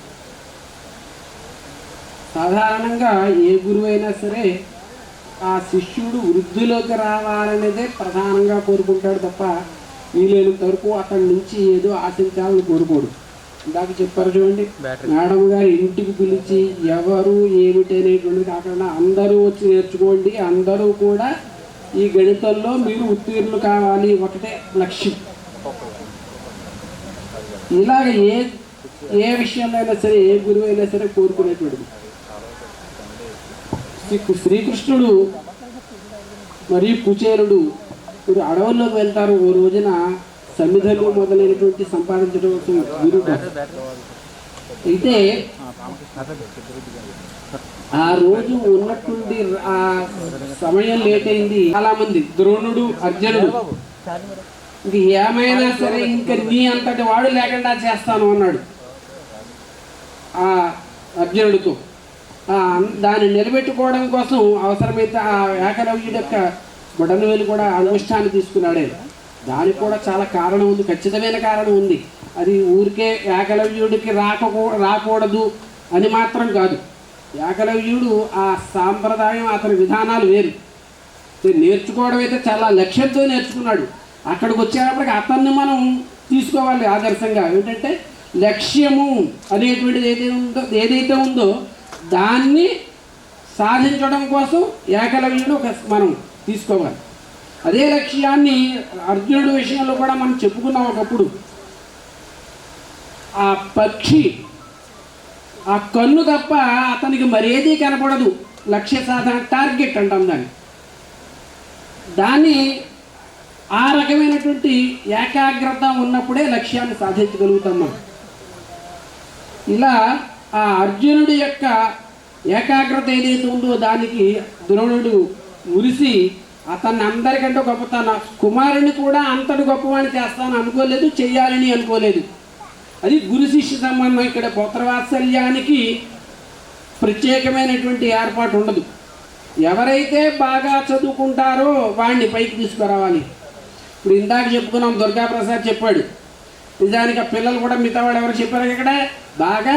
[SPEAKER 21] సాధారణంగా ఏ గురువు అయినా సరే ఆ శిష్యుడు వృద్ధిలోకి రావాలనేదే ప్రధానంగా కోరుకుంటాడు తప్ప వీలైనంత వరకు అతడి నుంచి ఏదో ఆశించాలని కోరుకోడు. ఇందాక చెప్పారు చూడండి, మేడం గారు ఇంటికి పిలిచి ఎవరు ఏమిటి అనేటువంటిది కాకుండా అందరూ వచ్చి నేర్చుకోండి, అందరూ కూడా ఈ గణితంలో మీరు ఉత్తీర్ణులు కావాలి, ఒకటే లక్ష్యం. ఇలాగ ఏ విషయంలో అయినా సరే, ఏ గురువు అయినా సరే కోరుకునేటువంటిది. శ్రీకృష్ణుడు మరియు కుచేలుడు ఇప్పుడు అడవుల్లోకి వెళ్తారు. ఓ రోజున సమిధలు మొదలైనటువంటి సంపాదించడం కోసం గురువు. అయితే ఆ రోజు ఉన్నటువంటి ఆ సమయం లేట్ అయింది. చాలా మంది ద్రోణుడు, అర్జునుడు ఇంక ఏమైనా సరే ఇంకా నీ అంతటి వాడు లేకుండా చేస్తాను అన్నాడు ఆ అర్జునుడితో. దాన్ని నిలబెట్టుకోవడం కోసం అవసరమైతే ఆ ఏకలవ్యుడి యొక్క బొటనవేలు కూడా అనుష్ఠాన్ని తీసుకున్నాడే. దానికి కూడా చాలా కారణం ఉంది, ఖచ్చితమైన కారణం ఉంది. అది ఊరికే ఏకలవ్యుడికి రాకూడదు అని మాత్రం కాదు. ఏకలవ్యుడు ఆ సాంప్రదాయం, అతని విధానాలు వేరు. నేర్చుకోవడం అయితే చాలా లక్ష్యంతో నేర్చుకున్నాడు. అక్కడికి వచ్చేటప్పటికి అతన్ని మనం తీసుకోవాలి ఆదర్శంగా. ఏంటంటే లక్ష్యము అనేటువంటిది ఏదైతే ఉందో దాన్ని సాధించడం కోసం ఏకలవ్యుడు మనం తీసుకోవాలి. అదే లక్ష్యాన్ని అర్జునుడి విషయంలో కూడా మనం చెప్పుకున్నాం ఒకప్పుడు. ఆ పక్షి ఆ కన్ను తప్ప అతనికి మరేదీ కనపడదు. లక్ష్య సాధన, టార్గెట్ అంటాం దాన్ని. ఆ రకమైనటువంటి ఏకాగ్రత ఉన్నప్పుడే లక్ష్యాన్ని సాధించగలుగుతాం మనం. ఇలా ఆ అర్జునుడి యొక్క ఏకాగ్రత ఏదైతే ఉందో దానికి ద్రోణుడు మురిసి అతన్ని అందరికంటే గొప్ప, తన కుమారుని కూడా అంతటి గొప్పవాణి చేస్తాను అనుకోలేదు, చెయ్యాలని అనుకోలేదు. అది గురు శిష్య సంబంధం. ఇక్కడ పుత్రవాత్సల్యానికి ప్రత్యేకమైనటువంటి ఏర్పాటు ఉండదు. ఎవరైతే బాగా చదువుకుంటారో వాడిని పైకి తీసుకురావాలి. ఇప్పుడు ఇందాక చెప్పుకున్నాం, దుర్గాప్రసాద్ చెప్పాడు. నిజానికి ఆ పిల్లలు కూడా మిగతా వాడు ఎవరు చెప్పారు, ఇక్కడ బాగా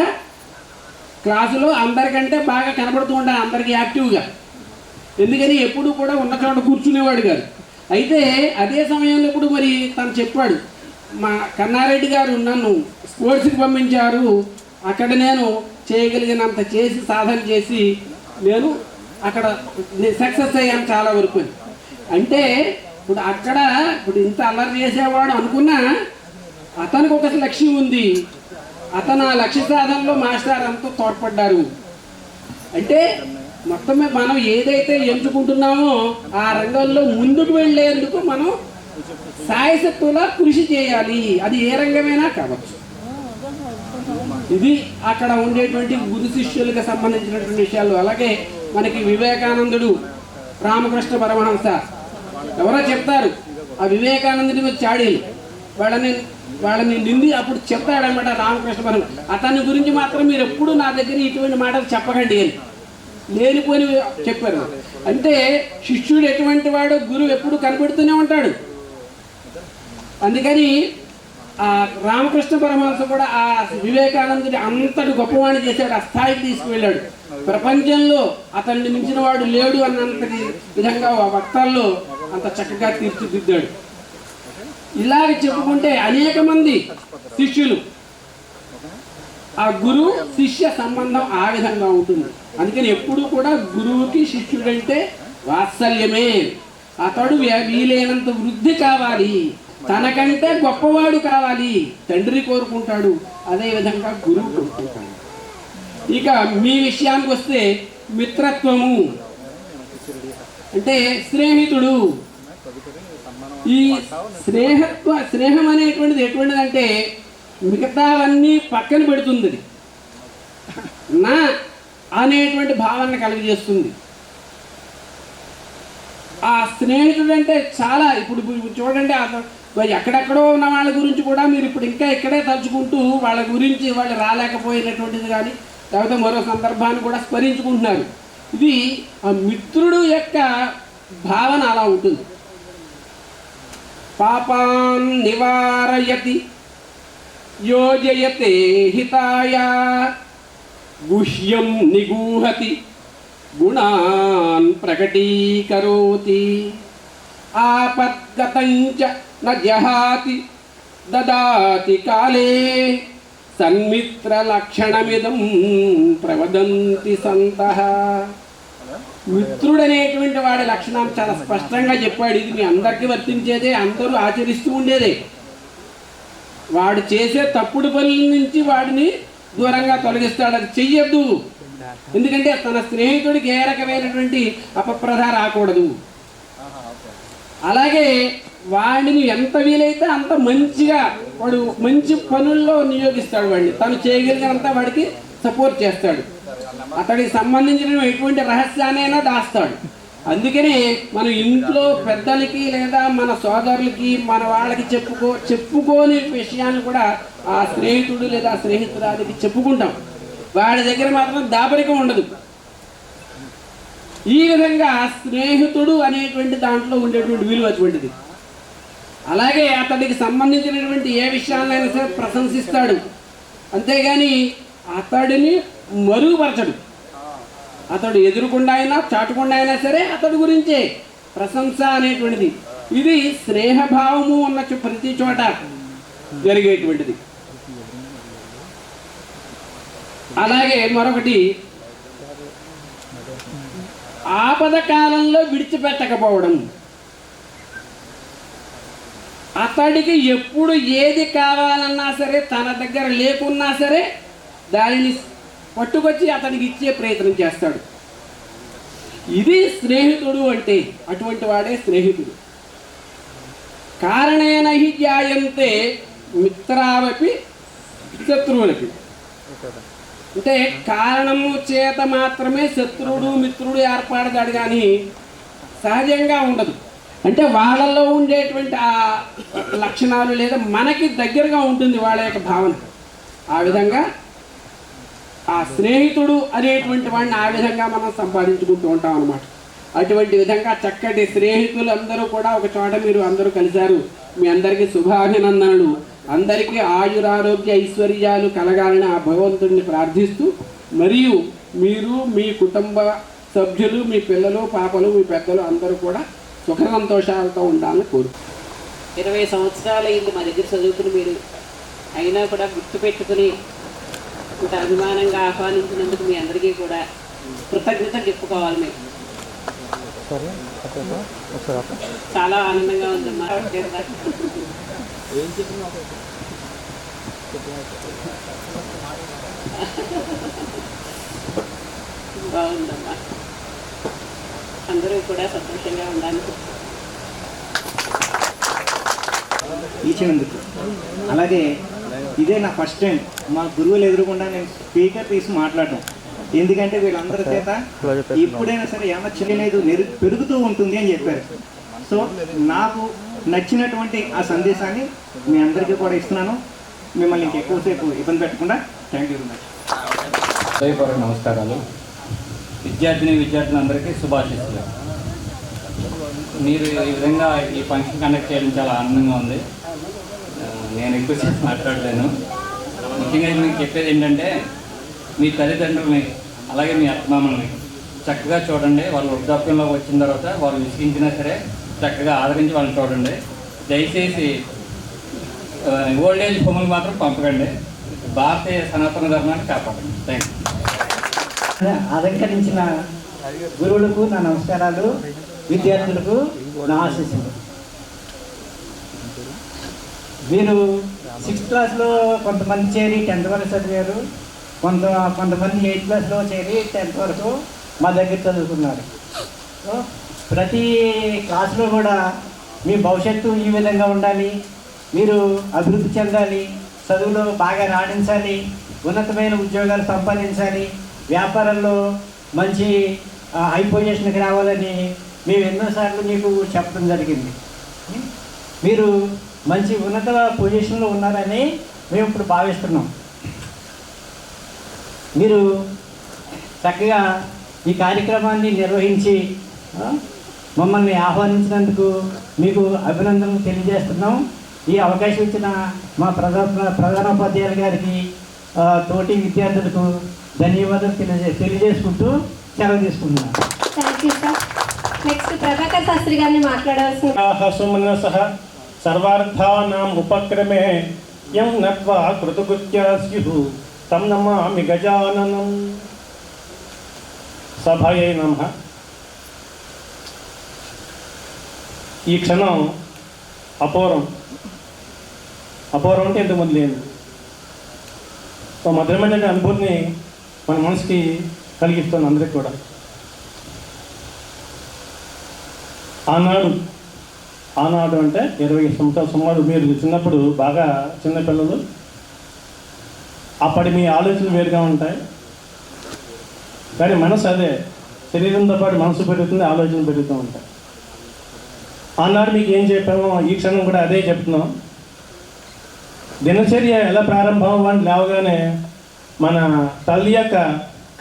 [SPEAKER 21] క్లాసులో అందరికంటే బాగా కనబడుతూ ఉంటారు, అందరికీ యాక్టివ్గా. ఎందుకని ఎప్పుడు కూడా ఉన్న చోట కూర్చునేవాడు కాదు. అయితే అదే సమయంలో ఇప్పుడు మరి తను చెప్పాడు, మా కన్నారెడ్డి గారు నన్ను స్పోర్ట్స్కి పంపించారు, అక్కడ నేను చేయగలిగినంత చేసి సాధన చేసి నేను అక్కడ సక్సెస్ అయ్యాను చాలా వరకు. అంటే ఇప్పుడు అక్కడ ఇప్పుడు ఇంత అల్లరి చేసేవాడు అనుకున్నా అతనికి ఒక లక్ష్యం ఉంది. అతను ఆ లక్ష్య సాధనలో మాస్టర్ అంతా తోడ్పడ్డారు. అంటే మొత్తం మీద మనం ఏదైతే ఎంచుకుంటున్నామో ఆ రంగంలో ముందుకు వెళ్ళేందుకు మనం సాయశక్తులా కృషి చేయాలి. అది ఏ రంగమైనా కావచ్చు. ఇది అక్కడ ఉండేటువంటి గురు శిష్యులకు సంబంధించినటువంటి విషయాలు. అలాగే మనకి వివేకానందుడు, రామకృష్ణ పరమహంస ఎవరో చెప్తారు, ఆ వివేకానందుడి మీద చాడీలు వాళ్ళని నింది అప్పుడు చెప్తాడనమాట రామకృష్ణ పరమహంస. అతని గురించి మాత్రం మీరు ఎప్పుడు నా దగ్గర ఇటువంటి మాటలు చెప్పకండి అని లేనిపోని చెప్పారు. అంటే శిష్యుడు ఎటువంటి వాడు గురువు ఎప్పుడు కనబడుతూనే ఉంటాడు. అందుకని ఆ రామకృష్ణ పరమహంస కూడా ఆ వివేకానందుడి అంతటి గొప్పవాణి చేశాడు, ఆ స్థాయికి తీసుకువెళ్ళాడు. ప్రపంచంలో అతన్ని మించిన వాడు లేడు అన్నంతటి విధంగా ఆ వక్తల్లో అంత చక్కగా తీర్చిదిద్దాడు. ఇలాగ చెప్పుకుంటే అనేక మంది శిష్యులు, ఆ గురు శిష్య సంబంధం ఆ విధంగా ఉంటుంది. అందుకని ఎప్పుడు కూడా గురువుకి శిష్యుడంటే వాత్సల్యమే. అతడు వీలైనంత వృద్ధి కావాలి, తనకంటే గొప్పవాడు కావాలి, తండ్రి కోరుకుంటాడు, అదేవిధంగా గురువు కోరుకుంటాడు. ఇక మీ విషయానికి వస్తే మిత్రత్వము అంటే స్నేహితుడు. ఈ స్నేహం అనేటువంటిది ఎటువంటిదంటే మిగతావన్నీ పక్కన పెడుతుంది, నా అనేటువంటి భావన కలిగజేస్తుంది. ఆ స్నేహితుడు అంటే చాలా ఇప్పుడు చూడండి, ఎక్కడెక్కడో ఉన్న వాళ్ళ గురించి కూడా మీరు ఇప్పుడు ఇంకా ఇక్కడే తలుచుకుంటూ వాళ్ళ గురించి వాళ్ళు రాలేకపోయినటువంటిది కానీ లేకపోతే మరో సందర్భాన్ని కూడా స్మరించుకుంటున్నారు. ఇది ఆ మిత్రుడు యొక్క భావన అలా ఉంటుంది. పాపాన్ నివారయతి యోజయతే హితాయ గుహ్యం నిగూహతి గుణాన్ ప్రకటీకరోతి ఆపద్గతంచ న జహాతి దదాతి కాలే సన్మిత్ర లక్షణమిదం ప్రవదంతి సంతః. మిత్రుడనేటువంటి వాడి లక్షణాలు చాలా స్పష్టంగా చెప్పాడు. ఇది మీ అందరికీ వర్తించేదే, అందరూ ఆచరిస్తూ ఉండేదే. వాడు చేసే తప్పుడు పనుల నుంచి వాడిని దూరంగా తొలగిస్తాడు, అది చెయ్యొద్దు. ఎందుకంటే తన స్నేహితుడికి ఏ రకమైనటువంటి అపప్రద రాకూడదు. అలాగే వాడిని ఎంత వీలైతే అంత మంచిగా వాడు మంచి పనుల్లో నియోగిస్తాడు. వాడిని తను చేయగలిగినంత వాడికి సపోర్ట్ చేస్తాడు. అతడికి సంబంధించిన ఎటువంటి రహస్యాన్నైనా దాస్తాడు. అందుకనే మనం ఇంట్లో పెద్దలకి లేదా మన సోదరులకి మన వాళ్ళకి చెప్పుకోని విషయాన్ని కూడా ఆ స్నేహితుడు లేదా స్నేహితురాలికి చెప్పుకుంటాం. వాడి దగ్గర మాత్రం దాపరికం ఉండదు. ఈ విధంగా స్నేహితుడు అనేటువంటి దాంట్లో ఉండేటువంటి విలువ అటువంటిది. అలాగే అతడికి సంబంధించినటువంటి ఏ విషయాలైనా సరే ప్రశంసిస్తాడు, అంతేగాని అతడిని మరుగుపరచడు. అతడు ఎదురుకుండా అయినా చాటుకుండా అయినా సరే అతడి గురించే ప్రశంస అనేటువంటిది. ఇది స్నేహభావము ఉన్న ప్రతి చోట జరిగేటువంటిది. అలాగే మరొకటి, ఆపద కాలంలో విడిచిపెట్టకపోవడం. అతడికి ఎప్పుడు ఏది కావాలన్నా సరే తన దగ్గర లేకున్నా సరే దానిని పట్టుకొచ్చి అతనికి ఇచ్చే ప్రయత్నం చేస్తాడు. ఇది స్నేహితుడు అంటే. అటువంటి వాడే స్నేహితుడు. కారణేన హి జ్ఞాయంతే మిత్రావపి శత్రువులకి. అంటే కారణము చేత మాత్రమే శత్రువుడు మిత్రుడు ఏర్పడతాడు, కానీ సహజంగా ఉండదు. అంటే వాళ్ళల్లో ఉండేటువంటి ఆ లక్షణాలు లేదా మనకి దగ్గరగా ఉంటుంది వాళ్ళ యొక్క భావన. ఆ విధంగా ఆ స్నేహితుడు అనేటువంటి వాడిని ఆ విధంగా మనం సంపాదించుకుంటూ ఉంటాం అన్నమాట. అటువంటి విధంగా చక్కటి స్నేహితులు అందరూ కూడా ఒక చోట మీరు అందరూ కలిశారు. మీ అందరికీ శుభాభినందనలు. అందరికీ ఆయురారోగ్య ఐశ్వర్యాలు కలగాలని ఆ భగవంతుడిని ప్రార్థిస్తూ, మరియు మీరు మీ కుటుంబ సభ్యులు, మీ పిల్లలు పాపలు, మీ పెద్దలు అందరూ కూడా సుఖ సంతోషాలతో ఉండాలని కోరు.
[SPEAKER 20] 20 సంవత్సరాలు అయింది మా దగ్గర చదువుకుని మీరు, అయినా కూడా గుర్తుపెట్టుకుని ఇంత అభిమానంగా ఆహ్వానించినందుకు మీ అందరికీ కూడా కృతజ్ఞతలు చెప్పుకోవాలి. మేము చాలా ఆనందంగా ఉందమ్మా. బాగుందమ్మా. అందరూ కూడా సంతోషంగా ఉండాలి.
[SPEAKER 2] ఇచ్చినందుకు. అలాగే ఇదే నా ఫస్ట్ టైం మా గురువులు ఎదురుకుండా నేను స్పీకర్ తీసి మాట్లాడడం. ఎందుకంటే వీళ్ళందరి చేత ఎప్పుడైనా సరే ఏమన్నా లేదు పెరుగుతూ ఉంటుంది అని చెప్పారు. సో నాకు నచ్చినటువంటి ఆ సందేశాన్ని మీ అందరికీ కూడా ఇస్తున్నాను. మిమ్మల్ని ఇంకెక్కువసేపు ఇబ్బంది పెట్టకుండా థ్యాంక్ యూ వెరీ మచ్.
[SPEAKER 22] హృదయపూర్వక నమస్కారాలు. విద్యార్థులందరికీ శుభాశీస్సులు. మీరు ఈ విధంగా ఈ ఫంక్షన్ కండక్ట్ చేయడం చాలా ఆనందంగా ఉంది. నేను ఎక్కువసేపు మాట్లాడలేను. ముఖ్యంగా మీకు చెప్పేది ఏంటంటే మీ తల్లిదండ్రులని అలాగే మీ అత్తమామల్ని చక్కగా చూడండి. వాళ్ళు వృద్ధాప్యంలోకి వచ్చిన తర్వాత వాళ్ళు విసిగించినా సరే చక్కగా ఆదరించి వాళ్ళని చూడండి. దయచేసి ఓల్డ్ ఏజ్ హోమ్కి మాత్రం పంపకండి. భారతీయ సనాతన ధర్మాన్ని కాపాడండి. Thank you.
[SPEAKER 2] అలంకరించిన గురువులకు నా నమస్కారాలు, విద్యార్థులకు నా ఆశీస్సులు. వీరు 6th క్లాస్లో కొంతమంది చేరి 10th వరకు చదివారు, కొంతమంది 8th క్లాస్లో చేరి 10th వరకు మా దగ్గర చదువుకున్నారు. ప్రతి క్లాస్లో కూడా మీ భవిష్యత్తు ఈ విధంగా ఉండాలి, మీరు అభివృద్ధి చెందాలి, చదువులో బాగా రాణించాలి, ఉన్నతమైన ఉద్యోగాలు సంపాదించాలి, వ్యాపారంలో మంచి హై పొజిషన్కి రావాలని మేము ఎన్నోసార్లు మీకు చెప్పడం జరిగింది. మీరు మంచి ఉన్నత పొజిషన్లో ఉన్నారని మేము ఇప్పుడు భావిస్తున్నాం. మీరు చక్కగా ఈ కార్యక్రమాన్ని నిర్వహించి మమ్మల్ని ఆహ్వానించినందుకు మీకు అభినందనలు తెలియజేస్తున్నాం. ఈ అవకాశం ఇచ్చిన మా ప్రధానోపాధ్యాయులు గారికి, తోటి విద్యార్థులకు ధన్యవాదాలు తెలియజేసుకుంటూ సెలవు తీసుకుంటున్నాను.
[SPEAKER 5] Thank you sir. Next Prabhakar Shastri గారిని మాట్లాడాల్సిన.
[SPEAKER 3] సర్వార్థానాం ఉపక్రమే యం నత్వా కృతకృత్యా స్యుః తం నమామి గజాననం. సభయే నమః. ఈ క్షణం అపూర్వం. అపూర్వం అంటే ఇంతకుముందు లేదు. ఒక మధురమైన అనుభూతిని మన మనసుకి కలిగిస్తుంది అందరికీ కూడా. ఆనాడు అంటే 20 సంవత్సరాల సుమారు మీరు చిన్నప్పుడు బాగా చిన్నపిల్లలు, అప్పటి మీ ఆలోచనలు వేరుగా ఉంటాయి. కానీ మనసు అదే, శరీరంతో పాటు మనసు పెరుగుతుంది, ఆలోచనలు పెరుగుతూ ఉంటాయి. ఆనాడు మీకు ఏం చెప్పామో ఈ క్షణం కూడా అదే చెప్తున్నాం. దినచర్య ఎలా ప్రారంభం అవ్వాలని లేవగానే మన తల్లి యొక్క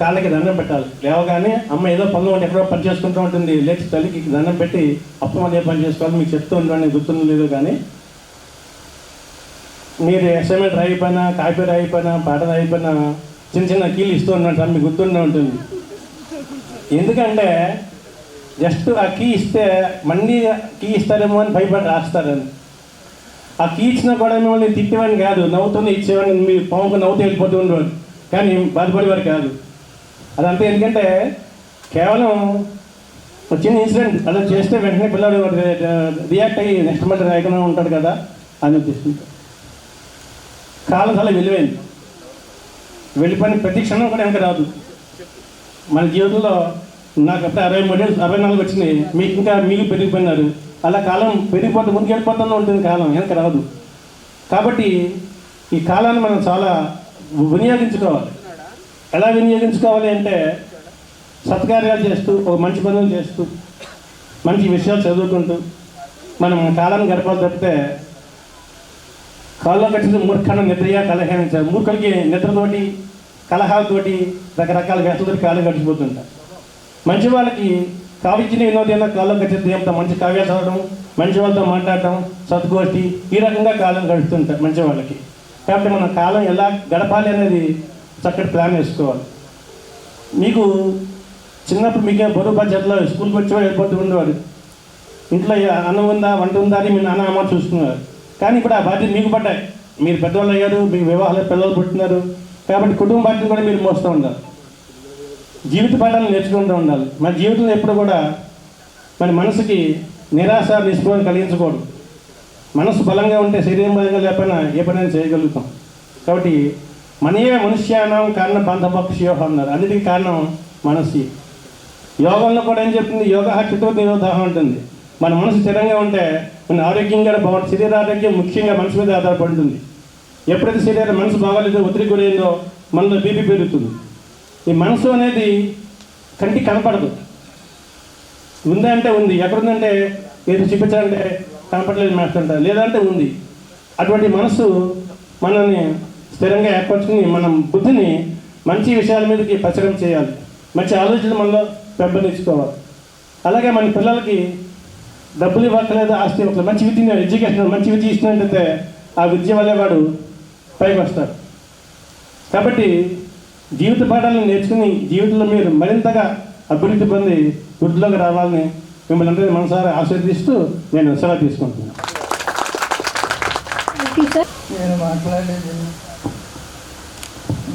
[SPEAKER 3] కాళ్ళకి దండం పెట్టాలి. లేవగానే అమ్మ ఏదో పనులు ఉంటే ఎక్కడో పని చేసుకుంటూ ఉంటుంది, లేచి తల్లికి దండం పెట్టి అప్పుడు అదే పని చేసుకోవాలి. మీకు చెప్తూ ఉండండి, గుర్తుందో లేదు కానీ మీరు అసైన్మెంట్ రాయిపోయినా, కాపీ రాయిపోయినా, పాట రాయిపోయినా చిన్న చిన్న కీలు ఇస్తూ ఉన్నాడు సార్, మీకు గుర్తుండే ఉంటుంది. ఎందుకంటే జస్ట్ ఆ కీ ఇస్తే మళ్ళీ కీ ఇస్తారేమో అని భయపడి రాస్తారని. ఆ కీ ఇచ్చినా కూడా మిమ్మల్ని తిట్టేవాడిని కాదు, నవ్వుతూనే ఇచ్చేవాడిని. మీ పాముకు నవ్వుతూ వెళ్ళిపోతూ ఉండేవాడు, కానీ బాధపడేవారు కాదు. అదంతా ఎందుకంటే కేవలం చిన్న ఇన్సిడెంట్ అలా చేస్తే వెంటనే పిల్లలు రియాక్ట్ అయ్యి నెక్స్ట్ మంత్ రాయకుండా ఉంటాడు కదా అని ఉద్దేశంతో. కాలం చాలా విలువైంది. వెళ్ళిపోయిన ప్రతి క్షణం కూడా వెనక రాదు. మన జీవితంలో నాకు అప్పుడు 64 వచ్చినాయి, మీకు ఇంకా మీకు పెరిగిపోయినారు. అలా కాలం పెరిగిపోతే ముందుకు వెళ్ళిపోతూనే ఉంటుంది, కాలం వెనక రాదు. కాబట్టి ఈ కాలాన్ని మనం చాలా వినియోగించుకోవాలి. ఎలా వినియోగించుకోవాలి అంటే సత్కార్యాలు చేస్తూ, ఒక మంచి పనులు చేస్తూ, మంచి విషయాలు చదువుకుంటూ మనం కాలాన్ని గడపాలి. తప్పితే కాల్లో కట్టిన మూర్ఖాన్ని నిద్రయా కలహానించారు. మూర్ఖులకి నిద్రతోటి, కలహాలతోటి, రకరకాల వ్యక్తులతోటి కాలం గడిచిపోతుంటారు. మంచి వాళ్ళకి కావించిన వినోదంగా కాలం గడిచేది ఏమిటో మంచి కావ్యాలు చదవడం, మంచి వాళ్ళతో మాట్లాడటం, సద్గోష్ఠి, ఈ రకంగా కాలం గడుపుతుంటారు మంచి వాళ్ళకి. కాబట్టి మన కాలం ఎలా గడపాలి అనేది చక్కటి ప్లాన్ వేసుకోవాలి. మీకు చిన్నప్పుడు మీకే బరువు బాధ్యతలో స్కూల్కి వచ్చేవాడు వెళ్ళిపోతూ ఉండేవాడు. ఇంట్లో అన్నం ఉందా, వంట ఉందా అని మీ నాన్న అమ్మ చూసుకున్నారు. కానీ ఇప్పుడు ఆ బాధ్యత మీకు పడ్డాయి. మీరు పెద్దవాళ్ళు అయ్యారు, మీకు వివాహాలు పిల్లలు పుట్టినారు. కాబట్టి కుటుంబ బాధ్యత కూడా మీరు మోస్తూ ఉండాలి. జీవిత పాఠాలను నేర్చుకుంటూ ఉండాలి. మన జీవితంలో ఎప్పుడు కూడా మన మనసుకి నిరాశ, నిస్పృహ కలిగించకూడదు. మనసు బలంగా ఉంటే శరీరం బలంగా లేకపోయినా ఏ పనైనా చేయగలుగుతాం. కాబట్టి మనయే మనుష్యానం కారణం బంధపక్షియో అన్నారు. అన్నిటికీ కారణం మనసు.
[SPEAKER 4] యోగంలో కూడా ఏం చెప్తుంది, యోగా హత్యతో నిరోధం ఉంటుంది. మన మనసు స్థిరంగా ఉంటే మన ఆరోగ్యంగా బాగుంటుంది. శరీర ఆరోగ్యం ముఖ్యంగా మనసు మీద ఆధారపడుతుంది. ఎప్పుడైతే శరీరం మనసు బాగాలేదో, ఒత్తిడి గురైందో మనలో బీపీ పెరుగుతుంది. ఈ మనసు అనేది కంటికి కనపడదు. ఉందా అంటే ఉంది, ఎక్కడుందంటే ఏదో చూపించాలంటే కనపడలేదు మాట్లాడతారు, లేదంటే ఉంది. అటువంటి మనసు మనల్ని స్థిరంగా ఏర్పరచుకుని మనం బుద్ధిని మంచి విషయాల మీదకి ప్రచారం చేయాలి. మంచి ఆలోచనలు మనలో పెంపొందించుకోవాలి. అలాగే మన పిల్లలకి డబ్బులు ఇవ్వట్లేదు, ఆస్తి ఇవ్వట్లేదు, మంచి విద్య, ఎడ్యుకేషన్, మంచి విద్య ఇస్తున్నట్టయితే ఆ విద్య వల్లే వాడు పైకి వస్తాడు. కాబట్టి జీవిత పాఠాలను నేర్చుకుని జీవితంలో మీరు మరింతగా అభివృద్ధి పొంది వృద్ధిలోకి రావాలని మిమ్మల్ని అందరినీ మనసారా ఆశీర్వదిస్తూ నేను సెలవు తీసుకుంటున్నాను.
[SPEAKER 7] నేను మాట్లాడేది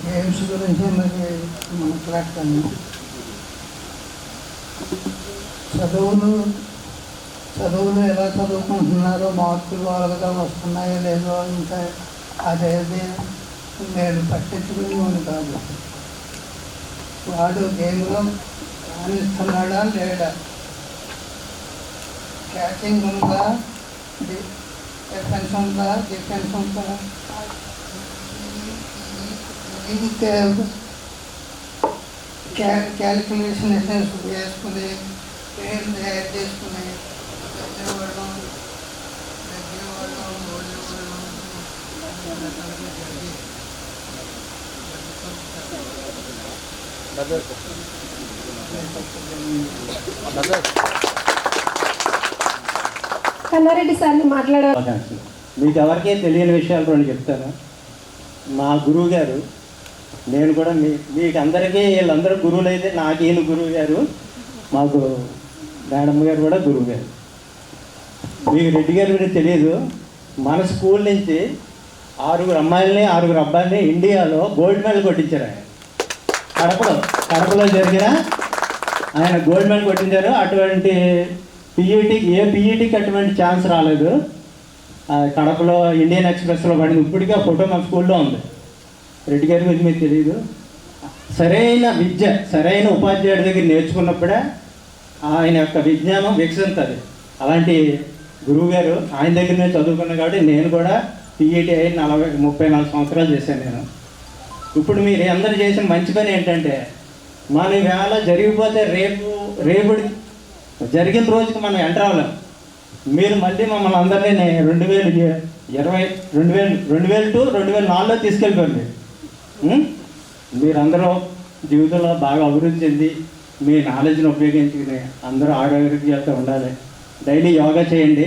[SPEAKER 7] గేమ్స్ గురించి మరి మాట్లాడతాను. చదువులు ఎలా చదువుకుంటున్నారో, మార్కులు వాళ్ళగా వస్తున్నాయో లేదో ఇంకా అదేది నేను పట్టించుకునేవాడు కాదు. వాడు గేమ్లో రాణిస్తున్నాడా లేడా, క్యాచింగ్ ఉందా, డిఫెన్స్ ఉందా, క్యాలిక్యులేషన్ వేసుకుని పేర్లు తయారు చేసుకుని
[SPEAKER 5] కన్నారెడ్డి సార్ని మాట్లాడారు.
[SPEAKER 2] మీకు ఎవరికీ తెలియని విషయాలు రెండు చెప్తాను. మా గురువు గారు, నేను కూడా మీకు అందరికీ వీళ్ళందరూ గురువులు అయితే నాకు ఈయన గురువు గారు, మాకు మేడమ్ గారు కూడా గురువు గారు. మీకు రెడ్డి గారి గురించి తెలియదు. మన స్కూల్ నుంచి 6 అమ్మాయిలని 6 అబ్బాయిలని ఇండియాలో గోల్డ్ మెడల్ కొట్టించారు. ఆయన కడపలో జరిగిన ఆయన గోల్డ్ మెడల్ కొట్టించారు. అటువంటి పీఈటీకి అటువంటి ఛాన్స్ రాలేదు. కడపలో ఇండియన్ ఎక్స్ప్రెస్లో పడింది. ఇప్పటికీ ఆ ఫోటో మా స్కూల్లో ఉంది. రెడ్డి గారి గురించి మీకు తెలియదు. సరైన విద్య సరైన ఉపాధ్యాయుడి దగ్గర నేర్చుకున్నప్పుడే ఆయన యొక్క విజ్ఞానం వికసిస్తుంది. అలాంటి గురువు గారు ఆయన దగ్గర నేను చదువుకున్నాను. కాబట్టి నేను కూడా పీఈటీ 34 సంవత్సరాలు చేశాను నేను. ఇప్పుడు మీరు అందరూ చేసిన మంచి పని ఏంటంటే, మన వేళ జరిగిపోతే రేపు జరిగిన రోజుకి మనం ఎంటర్ అవ్వలేం. మీరు మళ్ళీ మమ్మల్ని అందరినీ 2000 to 2004లో తీసుకెళ్ళిపోండి. మీరందరూ జీవితంలో బాగా అభివృద్ధి చెంది మీ నాలెడ్జ్ని ఉపయోగించుకుని అందరూ ఆరోగ్యాలతో ఉండాలి. డైలీ యోగా చేయండి,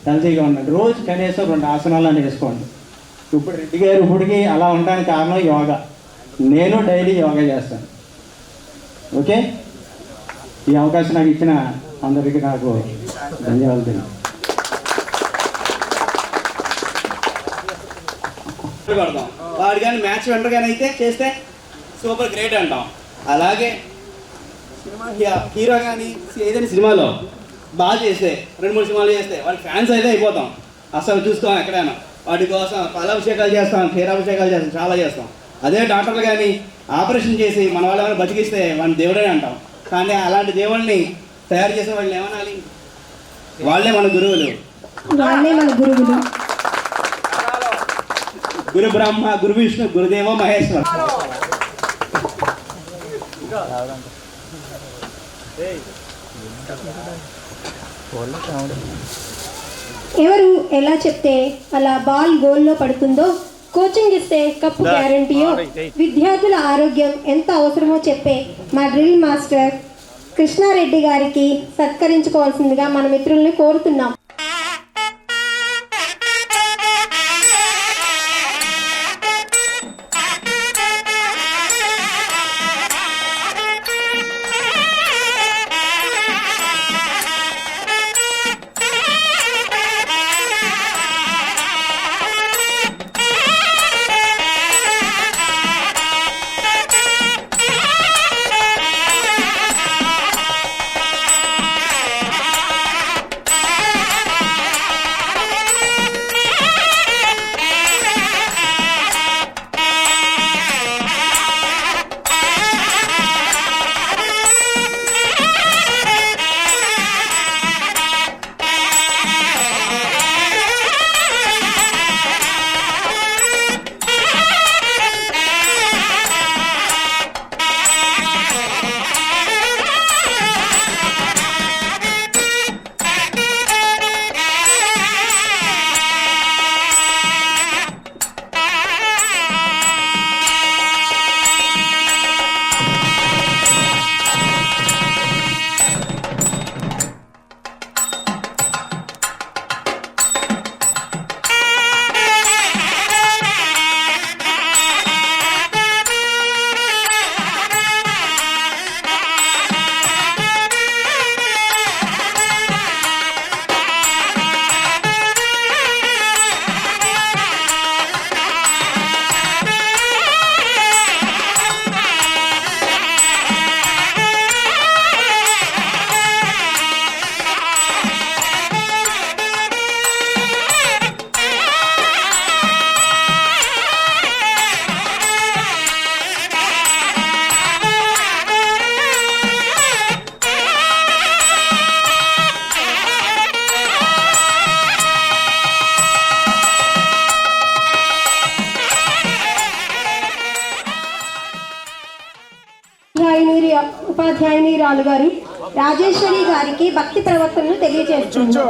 [SPEAKER 2] హెల్తీగా ఉండండి. రోజు కనీసం 2 ఆసనాలను వేసుకోండి. ఇప్పుడు రెడ్డి గారు ఇప్పటికీ అలా ఉండడానికి కారణం యోగా. నేను డైలీ యోగా చేస్తాను. ఓకే, ఈ అవకాశం నాకు ఇచ్చిన అందరికీ నాకు ధన్యవాదాలు.
[SPEAKER 10] వాడు కానీ మ్యాచ్ విన్నర్ కానీ అయితే చేస్తే సూపర్ గ్రేట్ అంటాం. అలాగే హీరో కానీ ఏదైనా సినిమాలో బాగా చేస్తే 2-3 సినిమాలు చేస్తే వాడి ఫ్యాన్స్ అయితే అయిపోతాం. అసలు చూస్తాం ఎక్కడైనా వాటి కోసం పాలాభిషేకాలు చేస్తాం, క్షీరాభిషేకాలు చేస్తాం, చాలా చేస్తాం. అదే డాక్టర్లు కానీ ఆపరేషన్ చేసి మన వాళ్ళు ఏమైనా బతికిస్తే వాడిని దేవుడే అంటాం. కానీ అలాంటి దేవుడిని తయారు చేసే వాళ్ళని ఏమనాలి? వాళ్ళే మన గురువులు. గురు బ్రహ్మ, గురు విష్ణు, గురుదేవ మహేశ్వర.
[SPEAKER 5] ఎవరు ఎలా చెప్తే అలా బాల్ గోల్లో పడుతుందో, కోచింగ్ ఇస్తే కప్పు గ్యారంటీయో, విద్యార్థుల ఆరోగ్యం ఎంత అవసరమో చెప్పే మా డ్రిల్ మాస్టర్ కృష్ణారెడ్డి గారికి సత్కరించుకోవాల్సిందిగా మన మిత్రుల్ని కోరుతున్నాం. ఉపాధ్యాయునిరాలు గారు రాజేశ్వరి గారికి భక్తి ప్రవర్తనను తెలియజేస్తున్నారు.